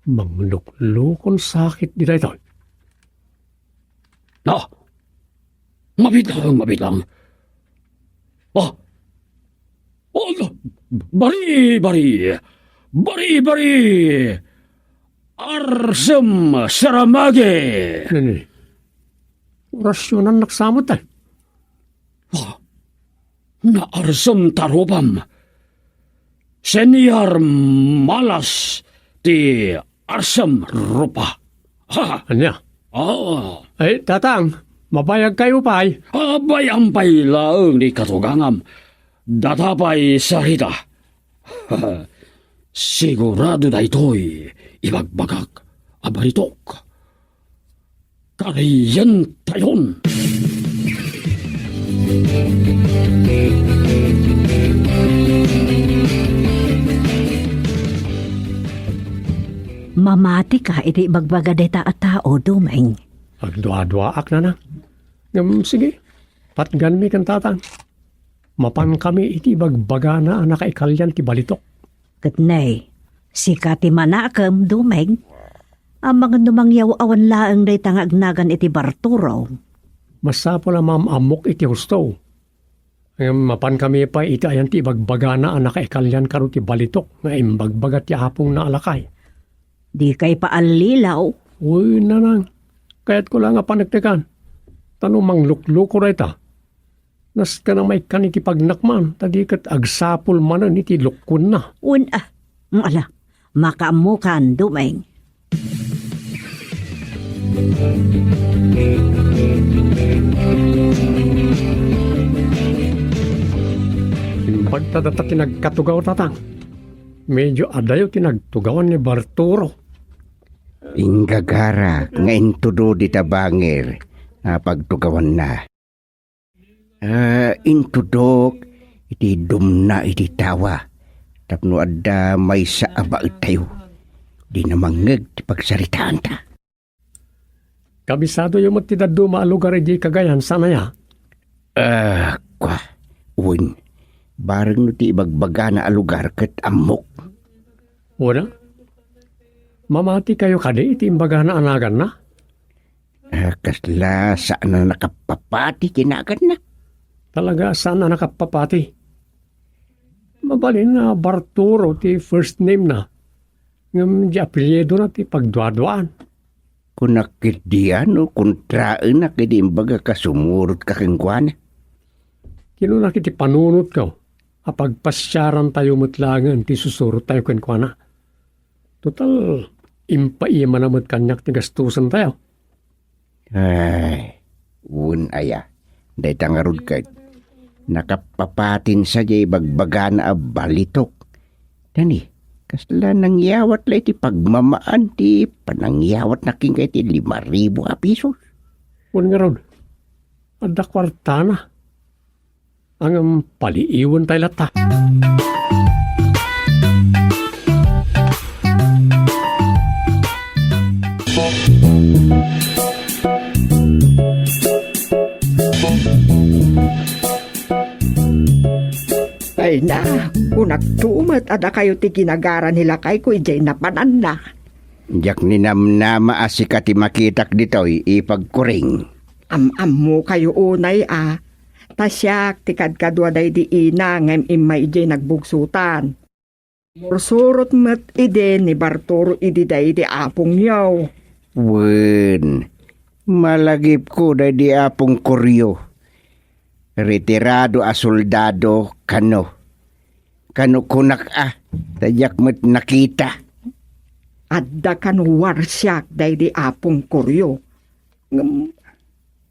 Speaker 1: mangluklukon sakit di ito.
Speaker 6: na, mabitlang. Ah, oh, bari. Arsem saramage.
Speaker 1: Nani? Orasyonan naksamot ay.
Speaker 6: Na arsem tarupam. Senior malas ti arsem rupa. Ha,
Speaker 1: Anya? Ay, tatang, mabayag kayo pa ay.
Speaker 6: abay ampay laeng di katugangam. Datapay sarita. Sigurado na ito'y ibagbagak abaritok. Karayan tayon.
Speaker 4: Mamati ka, iti bagbaga deta at tao, dumeng.
Speaker 1: Agdwa-dwaak na na. Sige, patgan mi kan tatang. Mapan kami iti bagbaga na nakaikalyan ti balitok.
Speaker 4: Katnay, si kati manakam, dumeng. Ang mga numangyaw awan laang day tangagnagan iti Barturo.
Speaker 1: Masapo na amok iti husto. Mapan kami pa iti ayan ti bagbaga na nakaikalyan karo ti balitok nga imbagbaga ti apong na alakay.
Speaker 4: Di kay paalilaw.
Speaker 1: Uy, nanang. Kaya't ko lang nga panagtekan. Tanong manglukluk ko reta. Nas ka na may kaniti pagnakman. Tadi kat agsapul manan iti lukkun na.
Speaker 4: Ala, makaamukan, dumeng.
Speaker 1: Imbag tadata tinagkatugaw tatang. Medyo adayo tinagtugawan ni Barturo.
Speaker 3: Inggagara, nga intudo di tabangir, pagtugawan na. Intudok, iti dumna iti tawa, tapno adda may sa aba tayo. Di na mangeg ti pagsaritaan ta.
Speaker 1: Kabisado yung matidado maalugar iti kagayan sana ya.
Speaker 3: Kwa, uwin, bareng no ti ibagbaga na alugar ket amok.
Speaker 1: Una, mamati kayo kadi iti imbaga na anagan na.
Speaker 3: Kasla saan na nakapapati kinagan na.
Speaker 1: Talaga sana nakapapati. Mabalin na Barturo ti first name na. Ngam di apelyedo na ti pagduaduan.
Speaker 3: Kung nakitian o kontraan na kaya imbaga kasumurot kakengkwan.
Speaker 1: Kinuna kiti panunot ko. Apag pasyaran tayo mutlangan ti susurot tayo kenkwana. Total, impaiya manamot kanyak ti gastusan tayo.
Speaker 3: Ay, un aya. Day tangarod ka. Nakapapatin sa jay bagbaga na balitok. Dani, kasla nangyawat la iti pagmamaan ti panangyawat na king kay ti 5,000 a pisos.
Speaker 1: Un nga ron, adda kwarta na. Ang paliiwan tayo lata.
Speaker 2: Ijay na, unak tumat ada kayo ti ginagara nila kay ko ijay na panan na.
Speaker 3: Jak ninamnama asika ti makitak ditoy ipagkuring.
Speaker 2: Am mo kayo unay Tasyak ti kadkadwa day di ina ngem imay ijay nagbugsutan. Mursurot met ide ni Bartoro idi day di apong yaw.
Speaker 3: Wen, malagip ko day di apong kuryo. Retirado a soldado kano. Kano kunak tajak met nakita.
Speaker 2: Adda kan warsyak day di apong kuryo.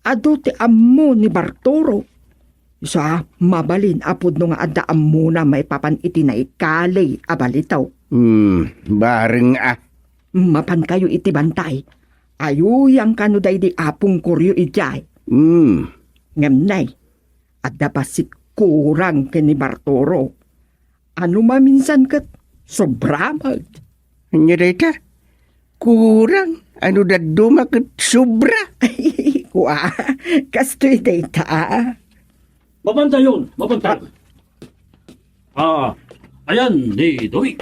Speaker 2: Ado ti ammo ni Bartoro. Sa mabalin apod no nga adda ammo na may papan iti na ikali abalitaw.
Speaker 3: Bareng
Speaker 2: Mapan kayo iti bantay. Ayuyang kano day di apong kuryo ijay. Ngamnay, adda pasit kurang ke ni Bartoro. Ano maminsan kat sobramag.
Speaker 3: Anya dayta? Kurang. Ano da dumakat sobra?
Speaker 2: Kuha, kastoy dayta.
Speaker 6: Mapantay yun, mapantay. Ayan, di doy.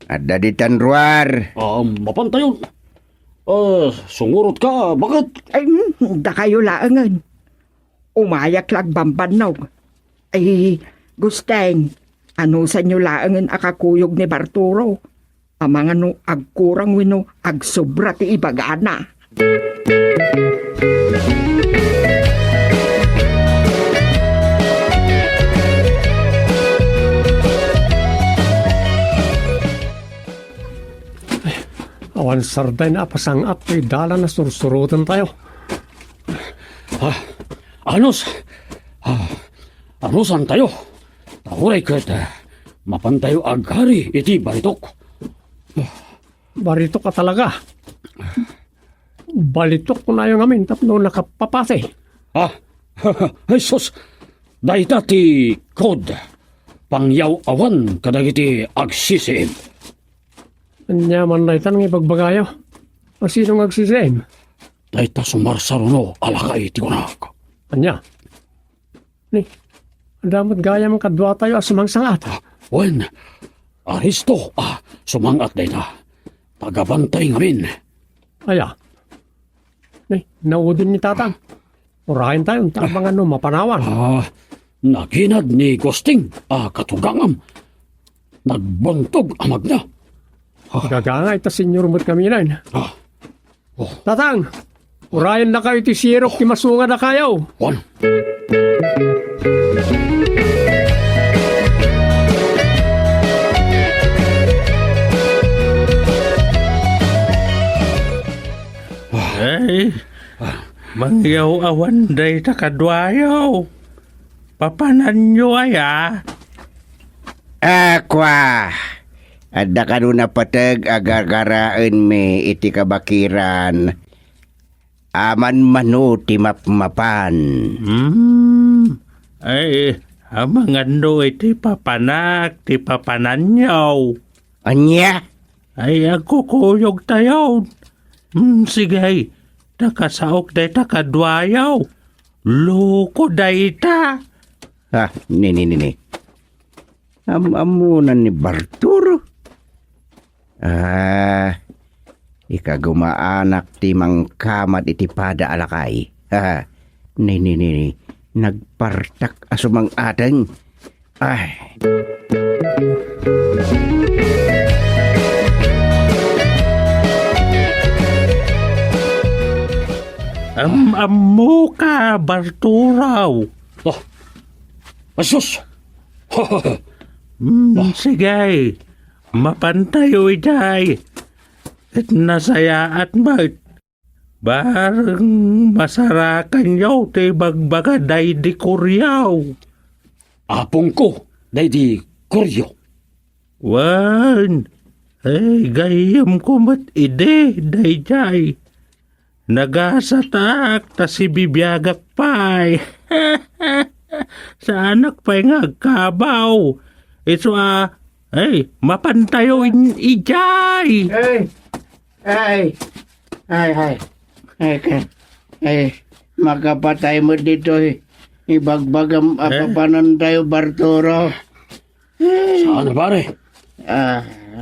Speaker 3: Ada di tanruar.
Speaker 6: Mapantay yun. Sungurot ka, bakit?
Speaker 2: Ay, da kayo laangan. Umayak lag bambanaw. Ay, gusteng, ano sa inyo laangan akakuyog ni Bartoro? Amang ano agkurang wino agsobra ti ibagana.
Speaker 1: Awan sarday na pasangat ay dala na sursurutan tayo.
Speaker 6: Anusan tayo? Tahuray kat, mapantayo agari iti baritok.
Speaker 1: Barito ka talaga. Balitok ko na yung amin tapno nakapapase.
Speaker 6: Jesus, dahita ti kod, pangyaw awan kadagiti agsisim.
Speaker 1: Anyaman na itan ng ibagbagayo. Sino ng agsisim?
Speaker 6: Dahita sumarsaruno alakay ti kunak.
Speaker 1: Anya? Ni, damat gaya mong kadwa tayo asumang sangat.
Speaker 6: Wen, Aristo, sumangat dahita. Tagabantay ngamin.
Speaker 1: Aya. Ni, naudin ni tatang. Urahin tayo, tabang ano, mapanawan.
Speaker 6: Naginad ni Gosting, katugangam. Nagbuntog amag na.
Speaker 1: Gaganga ita senyor mo't kami na. Tatang, urahin na kayo ti sirok ti masunga na kayo.
Speaker 6: Wan.
Speaker 7: Ay, mangyaw awan day takadwayaw. Papanan nyo
Speaker 3: Aqua. Ada kanuna patag agargaraan me iti kabakiran. Aman mano ti mapmapan.
Speaker 7: Ay, amangando iti papanak, ti papanan nyo.
Speaker 3: Anya?
Speaker 7: Ay, ako kuyog tayo. Sige, nakasaok day takadwayaw. Loko day ta.
Speaker 3: Ni. Amunan ni Barturo. Ikagumaanak ti mangkamat iti pada alakay. Ni. Nagpartak asumang ateng. Ay.
Speaker 7: Amu ka, Barturaw.
Speaker 6: Asus!
Speaker 7: Sige, mapantayo ijay. At nasaya at mat. Barang masarakan yaw ti bagbaga day di kuryaw.
Speaker 6: Apong ko, day di kuryo.
Speaker 7: Wan, gayam ko mat ide day jay. Nagasatak ta si bibiyagak pay. Sa anak pa'y ngagkabaw. Ito mapantayo ijay.
Speaker 3: Makapatay mo dito ibagbagam apapanan tayo Barturo.
Speaker 6: Saan na pare?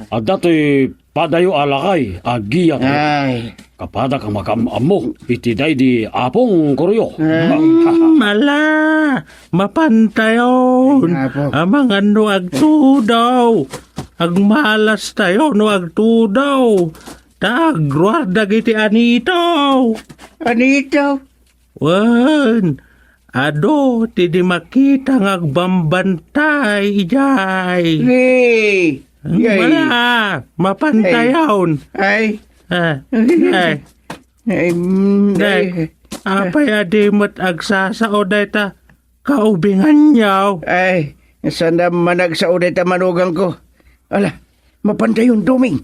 Speaker 6: At dati padayo alakay, agiyat.
Speaker 3: Ay.
Speaker 6: Kapada ka makamamo, itiday di apong kuryo.
Speaker 7: Mala, mapantayon.
Speaker 3: Apo.
Speaker 7: Amang ano agtudaw. Agmalas tayo no agtudaw. Tagruar dagiti anito.
Speaker 3: Anito?
Speaker 7: Wan, ado, tidi makita ng agbambantay, ijay.
Speaker 3: Hey.
Speaker 7: Mala, mapantayon.
Speaker 3: Ay.
Speaker 7: Ay,
Speaker 3: Ay.
Speaker 7: Day, apay adimot agsasao dayta kaubingan niyaw.
Speaker 3: Ay. Sana manag sa ulit ang manugang ko. Ala, mapantay yung duming.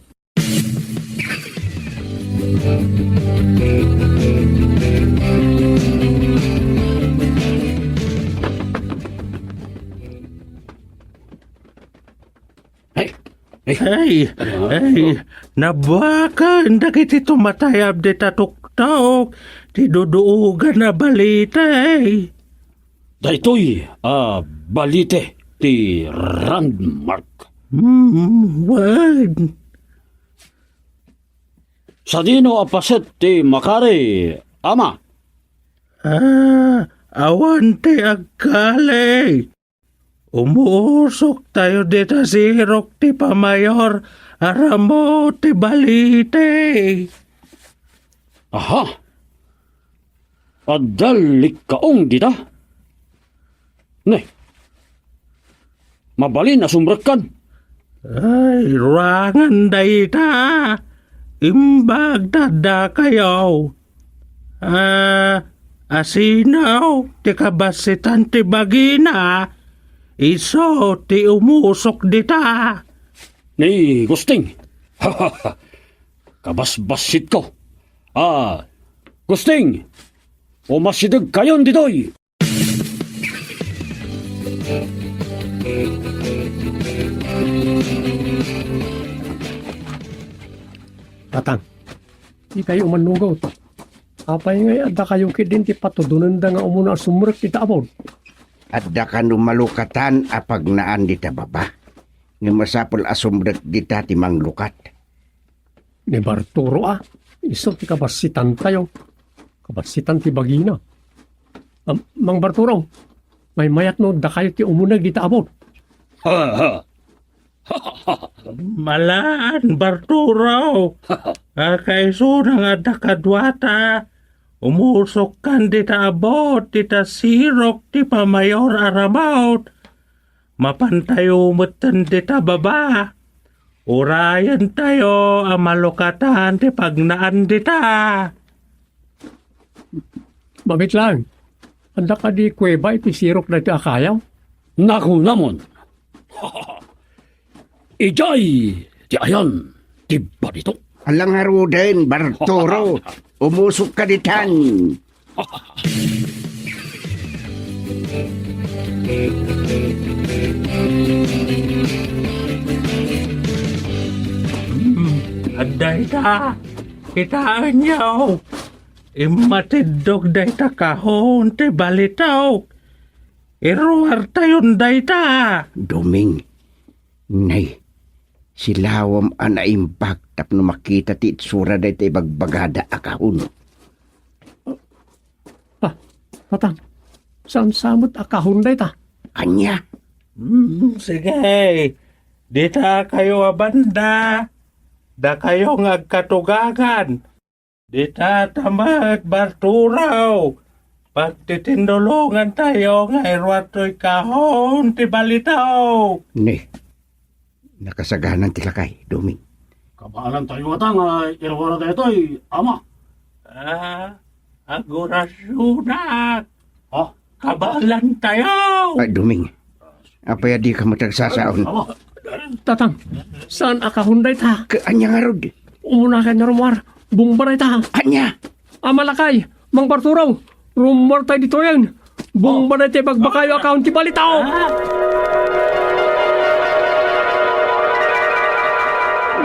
Speaker 6: Hey,
Speaker 7: Ay, nabakan dagiti tumatayab di tatuktaok, ti duduugan na balita eh.
Speaker 6: daytoy, balite ti Randmark.
Speaker 7: Wag.
Speaker 6: Sa dino apaset ti Makari, ama.
Speaker 7: Awan ti agkali. Umuusok tayo dito si Hirok ti Pamayor, aramo ti balite.
Speaker 6: Aha. Adalik kaong dita. Ne. Mabalin na sumrekan.
Speaker 7: Ay, rangan dayta. Imbag tada kayo. Asinaw, ti kabasitan ti bagina. Iso, ti umusok dita.
Speaker 6: Ni Gusting. Kabasbasit ko. Gusting. Umasidag kayon ditoy.
Speaker 1: Tatang, di kayo manugaw. Apay ngay adda kayo kidin ti patudunan da nga umuna sumrek ti taabon.
Speaker 3: Adda ka numalukatan apag naan di ta baba. Nga masapol asumrek di ta ti manglukat.
Speaker 1: Ni Barturo iso ti kabasitan tayo. Kabasitan ti bagina. Mang Barturo, may mayat no da kayo ti umunag di taabon.
Speaker 7: Malaan, Barturo. Kaiso na nga dakadwata. Umusok kan dita abot, dita sirok, ti Pamayor aramaut. Mapantayo mutan dita baba. Urayan tayo ang malukatan ti pagnaan dita.
Speaker 1: Mabit lang. Anda ka di kuweba iti sirok na ti akayaw.
Speaker 6: Naku namon. Ijay, ti ayan, ti balito.
Speaker 3: Alang haro din, Bartoro. Umusok ka ditan.
Speaker 7: Aday ta, kitaan niyo. Imatidog day ta kahon ti balitaw. Iruwar tayon day ta.
Speaker 3: Duming. Nay, silawam ana imbag tapno makita ti itsura day ti bagbagada akahon.
Speaker 1: Tatang, saan samot akahunday ta?
Speaker 3: Anya?
Speaker 7: Sige, di ta kayo abanda. Da kayo ngagkatugagan. Di ta tamat Barturaw. Pagtitindulungan tayo nga irwato'y kahon ti balitaw.
Speaker 3: Ne, nakasaganan ti lakay, Duming.
Speaker 6: Kabalan tayo nga nga, irawara tayo ito'y ama.
Speaker 7: Agurasyonak.
Speaker 6: Ha?
Speaker 7: Kabalan tayo.
Speaker 3: Ay, Duming. Apaya di ka matagsasaon.
Speaker 6: Ama.
Speaker 1: Tatang, saan akahunday ta?
Speaker 3: Anya nga rod.
Speaker 1: Umuna ka na rumar, bumbaray ta.
Speaker 3: Anya?
Speaker 1: Amalakay, Mang Barturo, rumar tayo dito yan. Bumbaray tayo bagbakayo akahun ti balitaw.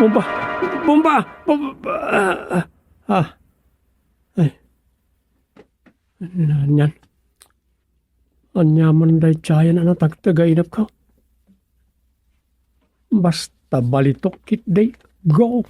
Speaker 1: Bumba, bumba, bumba. Ay. Nanyan. Anyaman day tiyayan na tagtagainap ka. Basta balitok kit day. Go!